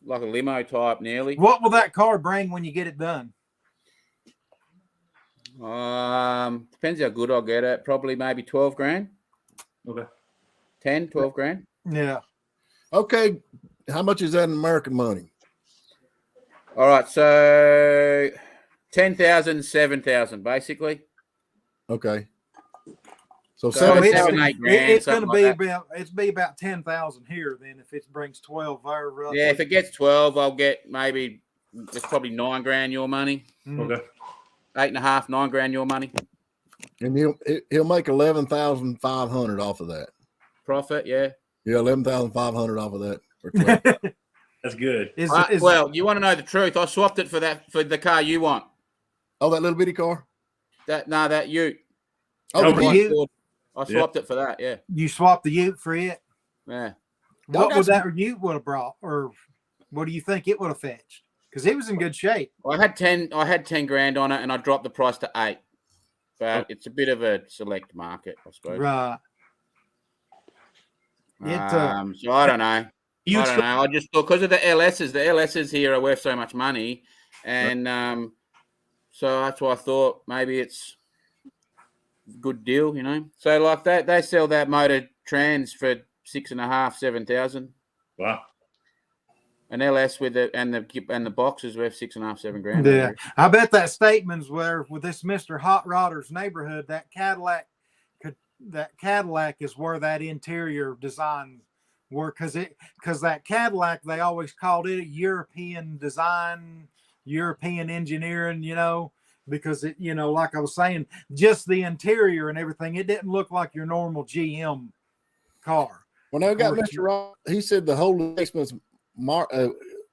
like a limo type, nearly. What will that car bring when you get it done? Depends how good I'll get it. Probably maybe 12 grand. Okay. 10, 12 grand. Yeah. Okay. How much is that in American money? All right. So 10,000, 7,000, basically. Okay. So So 7, it's- 7, 8 grand. It's going to something like be that. about 10,000 here. Then if it brings 12 there, roughly. Yeah, if it gets 12, I'll get maybe it's probably 9 grand your money. Mm. Okay. 8.5, 9 grand your money. and he'll make 11,500 off of that. Profit, yeah. Yeah, 11,500 off of that. For 12. That's good. Well, you want to know the truth? I swapped it for the car you want. Oh, that little bitty car. That Ute. Oh, the Ute? I swapped it for that. Yeah, You swapped the Ute for it. yeah. What would that Ute would have brought, or what do you think it would have fetched? Because it was in good shape. I had 10 grand on it, and I dropped the price to 8. But it's a bit of a select market, I suppose. Right. So I don't know. I don't know. I just thought because of the LSs. The LSs here are worth so much money, and so that's why I thought maybe it's a good deal, So like that, they sell that motor trans for 6.5, 7,000. Wow. An LS with the box is worth 6.5, 7 grand. Yeah, I bet that statement's where with this Mr. Hot Rodder's neighborhood, that Cadillac is where that interior design were, because that Cadillac, they always called it a European design, European engineering, because it, like I was saying, just the interior and everything, it didn't look like your normal GM car. When I got Mr. Rock, he said the whole replacement's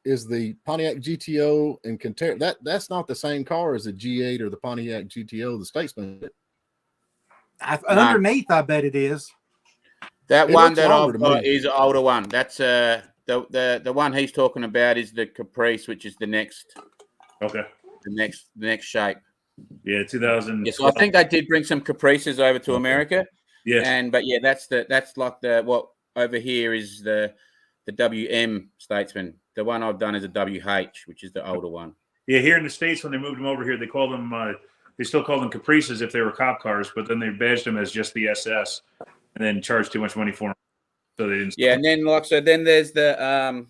is the Pontiac GTO and Conterra. That's not the same car as the G8 or the Pontiac GTO, the Statesman. Underneath, I bet it is. That It one looks that longer I've to me. got is an older one. That's the one he's talking about is the Caprice, which is the next shape. Yeah, 2000. Yeah, so I think they did bring some Caprices over to America. Yes. But yeah, that's like what over here is the WM Statesman. The one I've done is a WH, which is the older one. Yeah, here in the States, when they moved them over here, they called them. They still called them Caprices if they were cop cars, but then they badged them as just the SS, and then charged too much money for them, so they didn't. Yeah, and then then there's the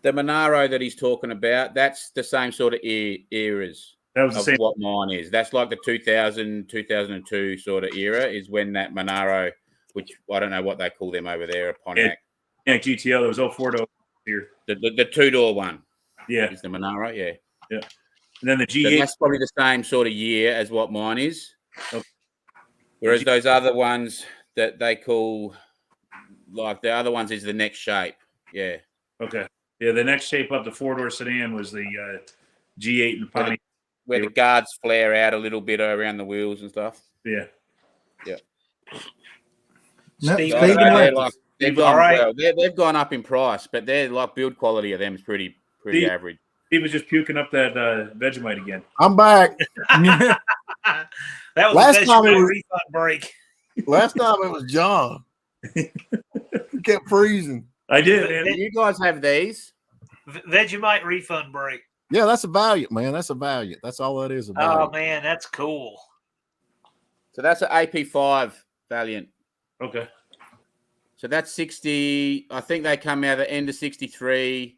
Monaro that he's talking about. That's the same sort of eras. That was the same. What mine is. That's like the 2000, 2002 sort of era is when that Monaro, which I don't know what they call them over there, a Pontiac. Yeah, GTO. That was 04 to here. The two-door one. Yeah. Is the Monaro, yeah. Yeah. And then the So G8. that's probably the same sort of year as what mine is. Okay. Whereas those other ones that they call, like the other ones is the next shape. Yeah. Okay. Yeah, the next shape up, the four-door sedan was the G8 and Pontiac. where the guards flare out a little bit around the wheels and stuff. Yeah. Steve, So they're like, they've gone, right. well, they've gone up in price, but their like build quality of them is pretty average. He was just puking up that Vegemite again. I'm back. That was Last time it was refund break. Last time it was John. He kept freezing. I did, man. Do you guys have these? Vegemite refund break. Yeah, that's a Valiant, man. That's a Valiant. That's all that is. A Valiant. Oh man, that's cool. So that's an AP5 Valiant. Okay. So that's 60. I think they come out at the end of 63,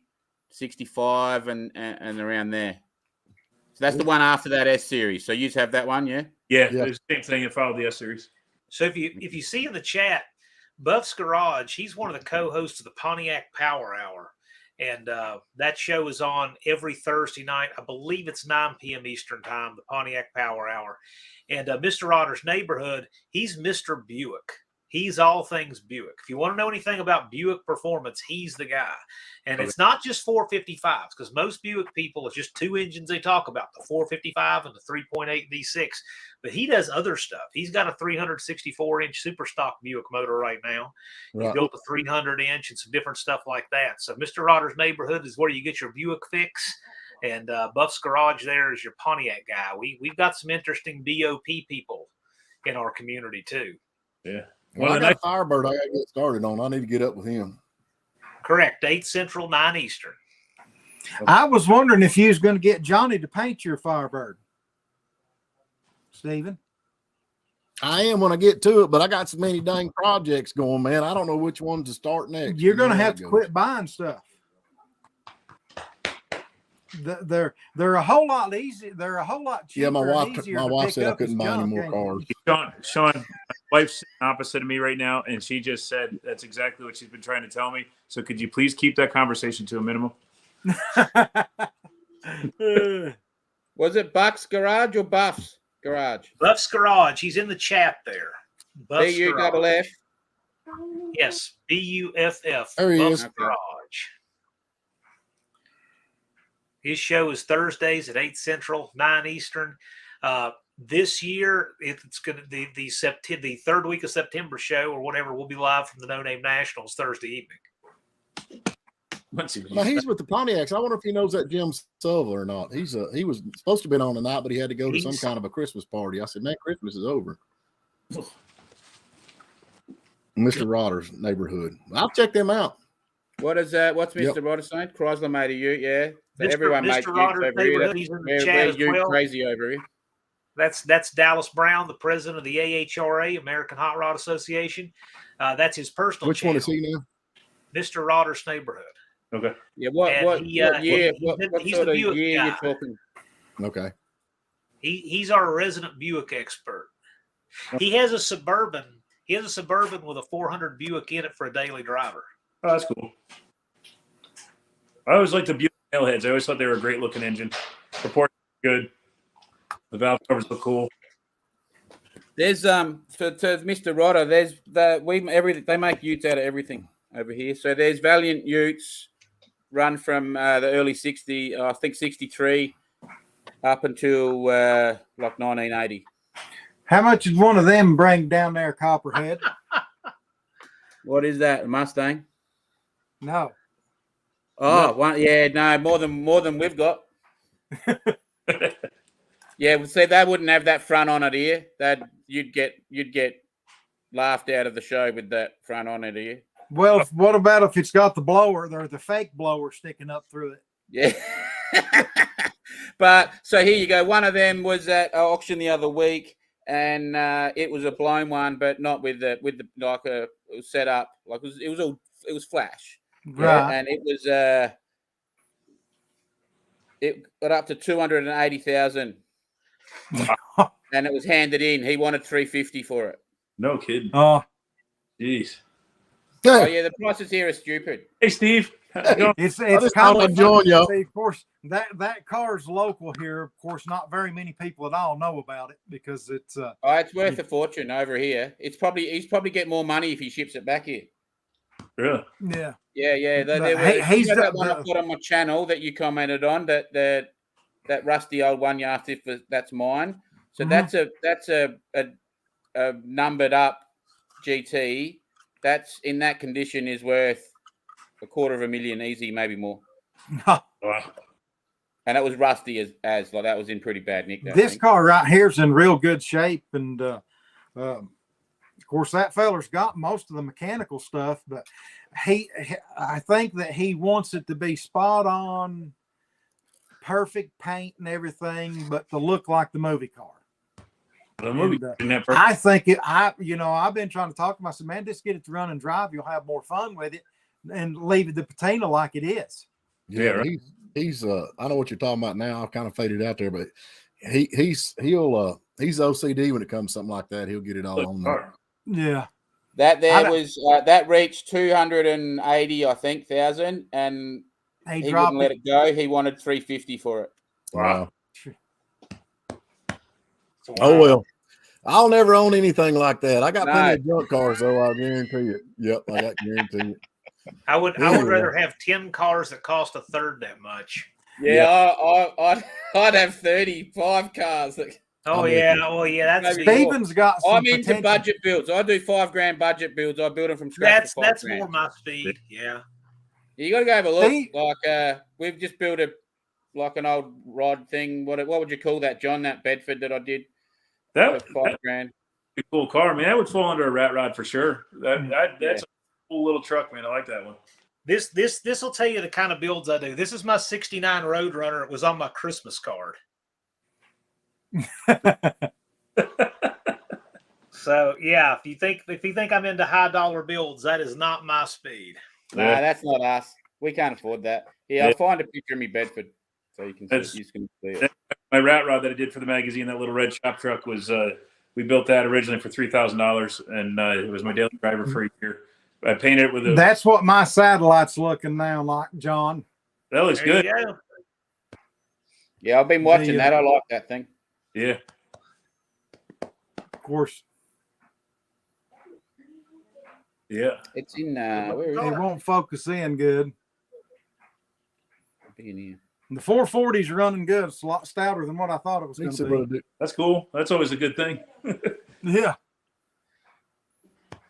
65, and around there. So that's the one after that S series. So you have that one, yeah? Yeah. It's the same thing. It followed the S series. So if you see in the chat, Buff's Garage, he's one of the co-hosts of the Pontiac Power Hour. And that show is on every Thursday night. I believe it's 9 p.m. Eastern time, the Pontiac Power Hour. And Mr. Rotter's neighborhood, he's Mr. Buick. He's all things Buick. If you want to know anything about Buick performance, he's the guy. And it's not just 455s, because most Buick people, it's just two engines they talk about, the 455 and the 3.8 V6. But he does other stuff. He's got a 364-inch super stock Buick motor right now. Right. He built a 300-inch and some different stuff like that. So Mr. Rotter's neighborhood is where you get your Buick fix. And Buff's Garage there is your Pontiac guy. We've got some interesting BOP people in our community too. Yeah. Well, I got a Firebird I got to get started on. I need to get up with him. Correct. 8 Central, 9 Eastern. I was wondering if you was going to get Johnny to paint your Firebird. Stephen? I am when I get to it, but I got so many dang projects going, man. I don't know which one to start next. You're going to have to quit buying stuff. They're a whole lot easier. They're a whole lot cheaper. Yeah, my wife said I couldn't buy any more cars. Sean, my wife's sitting opposite of me right now, and she just said that's exactly what she's been trying to tell me. So could you please keep that conversation to a minimum? Was it Buck's Garage or Buff's Garage? Buff's Garage. He's in the chat there. Buff's B-U-F-F? Yes, B-U-F-F. There he Buff's is. Garage. His show is Thursdays at 8 Central, 9 Eastern. This year, it's going to the third week of September show or whatever will be live from the No Name Nationals Thursday evening. Now he's with the Pontiacs. I wonder if he knows that Jim Silva or not. He was supposed to be on tonight, but he had to go to some kind of a Christmas party. I said, man, Christmas is over. Mr. Rotter's neighborhood. I'll check them out. What is that? What's Mr. Rotter saying? Chrysler made a ute, yeah. So everyone makes utes over here. He's in the chat as well. Crazy over here. That's Dallas Brown, the president of the AHRA, American Hot Rod Association. That's his personal Which channel. one is he now? Mr. Rotter's neighborhood. Okay. Yeah, what sort of year you're talking? Okay. He's our resident Buick expert. He has a Suburban. He has a Suburban with a 400 Buick in it for a daily driver. Oh, that's cool. I always liked the Buick Nailheads. I always thought they were a great looking engine. Proportions good. The valve covers look cool. There's to Mr. Rotter, there's they make utes out of everything over here. So there's Valiant utes run from the early 60s, I think 63 up until like 1980. How much did one of them bring down there, Copperhead? What is that? A Mustang? No. Oh, no, more than we've got. Yeah, see, they wouldn't have that front on it here. That you'd get laughed out of the show with that front on it here. Well, what about if it's got the blower or the fake blower sticking up through it? Yeah. But so here you go. One of them was at auction the other week, and it was a blown one, but not with the like it was set up like it was flash. Right. Yeah, and it was it got up to 280,000. And it was handed in. He wanted 350 for it. No kidding. Oh, jeez. Oh yeah, the prices here are stupid. Hey, Steve. It's kind of enjoying you. Of course, that car's local here. Of course, not very many people at all know about it because it's it's worth a fortune over here. He's probably get more money if he ships it back here. Really? Yeah. Yeah. He's that one I've got on my channel that you commented on that that rusty old one you asked if that's mine. So that's a numbered up GT. That's in that condition is worth $250,000 easy, maybe more. Wow. And it was rusty as like that was in pretty bad nick. This car right here is in real good shape, and of course that feller's got most of the mechanical stuff, but I think that he wants it to be spot on, perfect paint and everything, but to look like the movie car. The movie. I think I've been trying to talk to him. I said, man, just get it to run and drive. You'll have more fun with it, and leave the patina like it is. Yeah, right. He's I know what you're talking about now. I've kind of faded out there, but he's OCD when it comes to something like that. He'll get it all on there. Yeah. That reached 280, I think, thousand, and he wouldn't let it go. He wanted 350 for it. Wow. Oh well, I'll never own anything like that. I got plenty of junk cars, though. I guarantee you. Yep, I got guarantee it. I would rather have 10 cars that cost a third that much. Yeah, I'd have 35 cars. That's Steven's got. I'm into budget builds. I do $5,000 budget builds. I build them from scratch. That's more my speed. Yeah. You got to go have a look. We've just built an old rod thing. What would you call that, John? That Bedford that I did. That's $5,000. A cool car, man. That would fall under a rat rod for sure. That's a cool little truck, man. I like that one. This will tell you the kind of builds I do. This is my '69 Road Runner. It was on my Christmas card. So yeah, if you think I'm into high dollar builds, that is not my speed. Nah, that's not us. We can't afford that. Yeah, I'll find a picture of me Bedford so you can see it. My rat rod that I did for the magazine, that little red shop truck was we built that originally for $3,000, and it was my daily driver for a year. I painted it with That's what my satellite's looking now like, John. That looks good. Yeah, I've been watching that. I like that thing. Yeah. Of course. Yeah. It's in where is it? Won't focus in good. In here. The 440's running good. It's a lot stouter than what I thought it was going to be. That's cool. That's always a good thing. Yeah.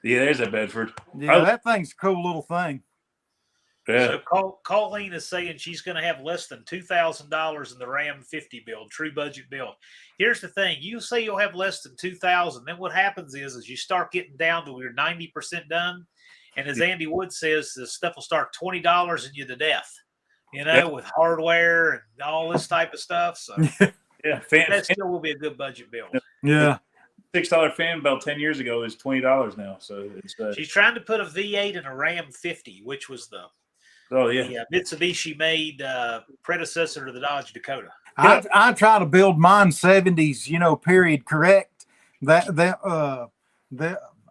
Yeah, there's that Bedford. Yeah, that thing's a cool little thing. Yeah. So Colleen is saying she's going to have less than $2,000 in the Ram 50 build, true budget build. Here's the thing: you say you'll have less than $2,000, then what happens is you start getting down to you're 90% done, and as Andy Wood says, the stuff will start $20 you to death. With hardware and all this type of stuff. So yeah, that still will be a good budget build. Yeah. $6 fan belt 10 years ago is $20 now. So it's she's trying to put a V8 in a Ram 50, which was the Mitsubishi made predecessor to the Dodge Dakota. I try to build mine 70s, period correct. That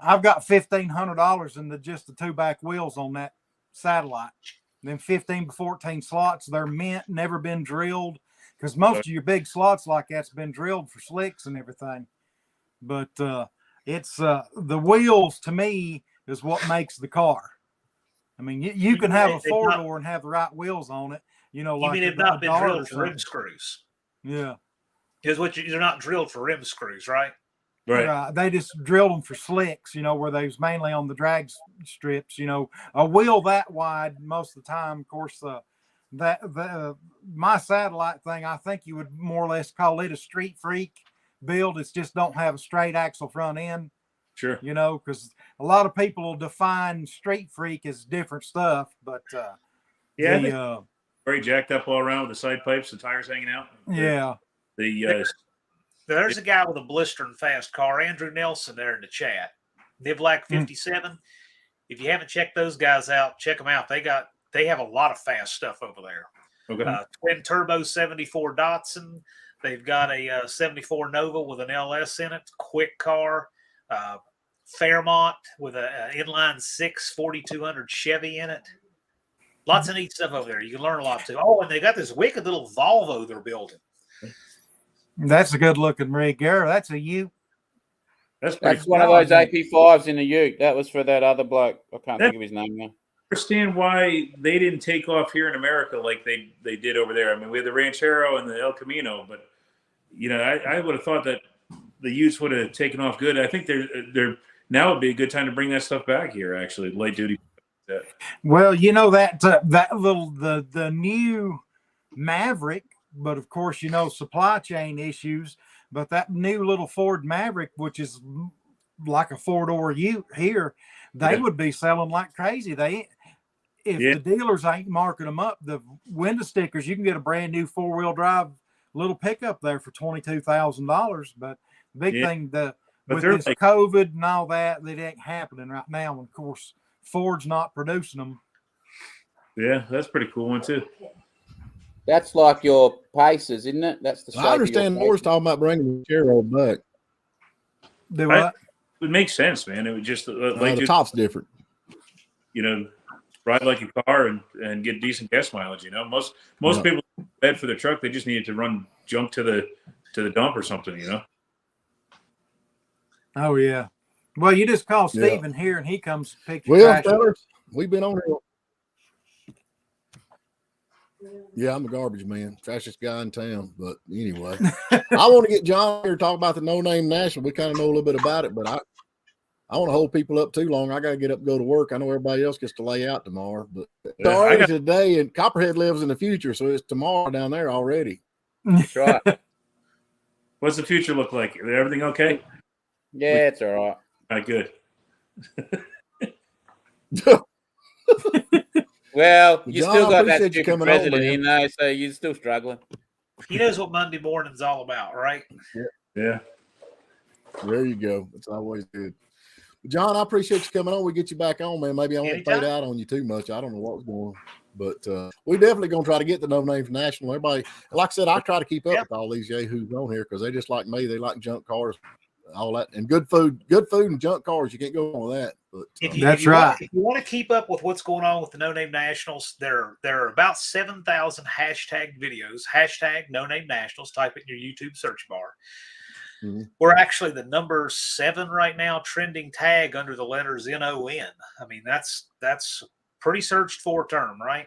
I've got $1,500 in just the two back wheels on that satellite. Then 15 to 14 slots, they're mint, never been drilled, because most of your big slots like that's been drilled for slicks and everything. But it's the wheels to me is what makes the car. I mean, you can have a four-door and have the right wheels on it. You mean they've not been drilled for rim screws? Yeah, because they're not drilled for rim screws, right? Right. They just drilled them for slicks, where they was mainly on the drag strips. A wheel that wide most of the time. Of course, my satellite thing, I think you would more or less call it a street freak build. It's just don't have a straight axle front end. Sure. Because a lot of people will define street freak as different stuff, but very jacked up all around with the side pipes, the tires hanging out. Yeah. There's a guy with a blistering fast car, Andrew Nelson, there in the chat. Niblack 57. If you haven't checked those guys out, check them out. They have a lot of fast stuff over there. Okay. Twin turbo 74 Datsun. They've got a 74 Nova with an LS in it. Quick car. Fairmont with an inline 6 4200 Chevy in it. Lots of neat stuff over there. You can learn a lot too. Oh, and they got this wicked little Volvo they're building. That's a good looking rig, Gary. That's a Ute. That's one of those AP5s in a Ute. That was for that other bloke. I can't think of his name now. understand why they didn't take off here in America like they did over there. I mean, we had the Ranchero and the El Camino, but I would have thought that the Utes would have taken off good. I think they're now would be a good time to bring that stuff back here. Actually, light duty. Well, that little the new Maverick, but of course supply chain issues. But that new little Ford Maverick, which is like a 4-door Ute here, they would be selling like crazy. If the dealers ain't marking them up, the window stickers, you can get a brand new 4-wheel drive little pickup there for $22,000. But the big thing, with this COVID and all that ain't happening right now. And of course, Ford's not producing them. Yeah, that's pretty cool one too. That's like your Pacers, isn't it? That's the. I understand Moore's talking about bringing the Chero back. Do what? It makes sense, man. It would just the top's different. Ride like a car and get decent gas mileage. Most people bed for their truck. They just needed to run junk to the dump or something. Oh yeah. Well, you just call Steven here, and he comes pick your Well, trash. fellas, we've been on here. Yeah, I'm a garbage man, fastest guy in town. But anyway, I want to get John here to talk about the No Name National. We kind of know a little bit about it, but I want to hold people up too long. I got to get up and go to work. I know everybody else gets to lay out tomorrow, but it's already today, and Copperhead lives in the future, so it's tomorrow down there already. That's right. What's the future look like? Is everything okay? Yeah, it's all right. All right, good. Well, you John, still got that appreciate you stupid coming president on, in, so you're still struggling. He knows what Monday morning's all about, right? Yeah. There you go. It's always good. John, I appreciate you coming on. We get you back on, man. Maybe I won't fade out on you too much. I don't know what's going on. But we definitely going to try to get the No Names National. Everybody, like I said, I try to keep up with all these yahoos on here because they just like me. They like junk cars, all that, and good food and junk cars. You can't go wrong with that. But that's right. If you want to keep up with what's going on with the No Name Nationals, there are about 7,000 hashtag videos. Hashtag No Name Nationals. Type it in your YouTube search bar. Mm-hmm. We're actually the number 7 right now trending tag under the letters NON. I mean, that's pretty searched for term, right?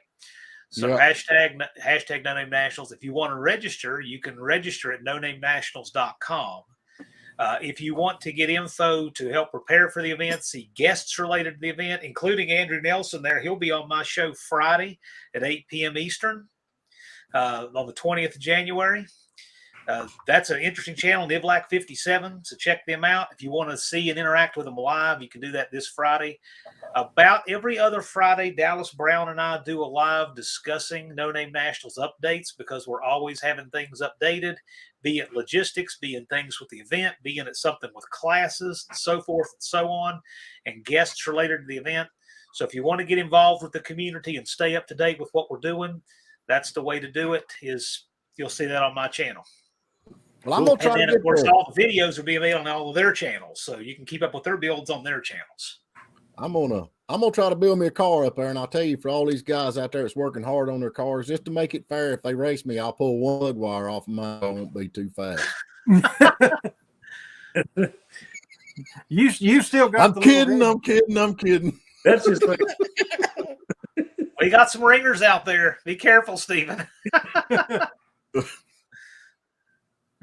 So hashtag No Name Nationals. If you want to register, you can register at NoNameNationals.com. If you want to get info to help prepare for the event, see guests related to the event, including Andrew Nelson there. He'll be on my show Friday at 8 p.m. Eastern on the 20th of January. That's an interesting channel, Nivlac 57. So check them out. If you want to see and interact with them live, you can do that this Friday. About every other Friday, Dallas Brown and I do a live discussing No Name Nationals updates because we're always having things updated, be it logistics, be it things with the event, be it something with classes, and so forth and so on, and guests related to the event. So if you want to get involved with the community and stay up to date with what we're doing, that's the way to do it. You'll see that on my channel. Well, I'm gonna try and then, of course, all the videos will be available on all of their channels, so you can keep up with their builds on their channels. I'm gonna try to build me a car up there, and I'll tell you, for all these guys out there that's working hard on their cars, just to make it fair, if they race me, I'll pull one lug wire off of mine. I won't be too fast. You still got? I'm kidding. That's just like we got some ringers out there. Be careful, Stephen.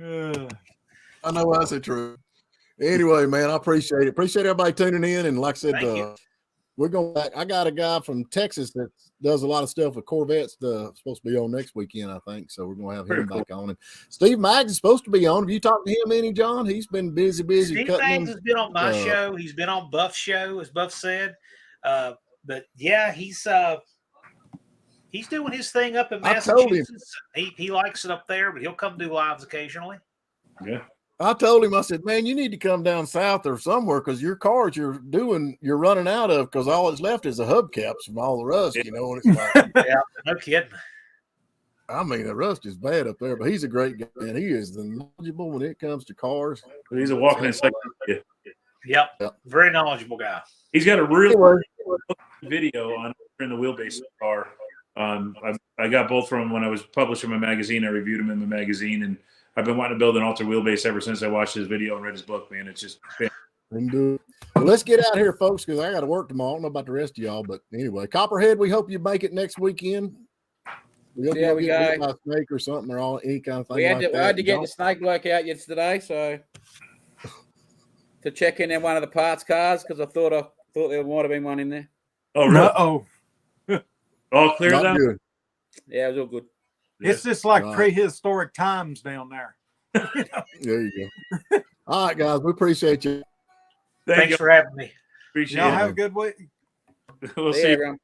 I know that's the truth. Anyway, man, I appreciate it. Appreciate everybody tuning in. And like I said, we're going back. I got a guy from Texas that does a lot of stuff with Corvettes. Supposed to be on next weekend, I think. So we're going to have him back on. And Steve Maggs is supposed to be on. Have you talked to him any, John? He's been busy. Steve Maggs has been on my show. He's been on Buff's show, as Buff said. But yeah, he's doing his thing up in Massachusetts. He likes it up there, but he'll come do lives occasionally. Yeah. I told him, I said, man, you need to come down south or somewhere because your cars you're running out of because all that's left is the hubcaps from all the rust, you know. And it's like, yeah, no kidding. I mean, the rust is bad up there, but he's a great guy, and he is the knowledgeable when it comes to cars. He's a walking encyclopedia. Yep, very knowledgeable guy. He's got a really video on in the wheelbase car. I got both from him when I was publishing my magazine. I reviewed him in the magazine, and I've been wanting to build an alter wheelbase ever since I watched his video and read his book. Man, it's just And do it. Well, let's get out here, folks, because I got to work tomorrow. I don't know about the rest of y'all, but anyway, Copperhead, we hope you make it next weekend. We hope you don't get bit by a snake or something or all any kind of thing. I had to get the snake bloke out yesterday, so to check in one of the parts cars because I thought there might have been one in there. Oh, really? Oh, All clear Not though? good. Yeah, it was all good. it's just like prehistoric times down there. There you go. All right, guys, we appreciate you. Thanks for having me. Appreciate Y'all it. have a good week. We'll See see you, you. everyone.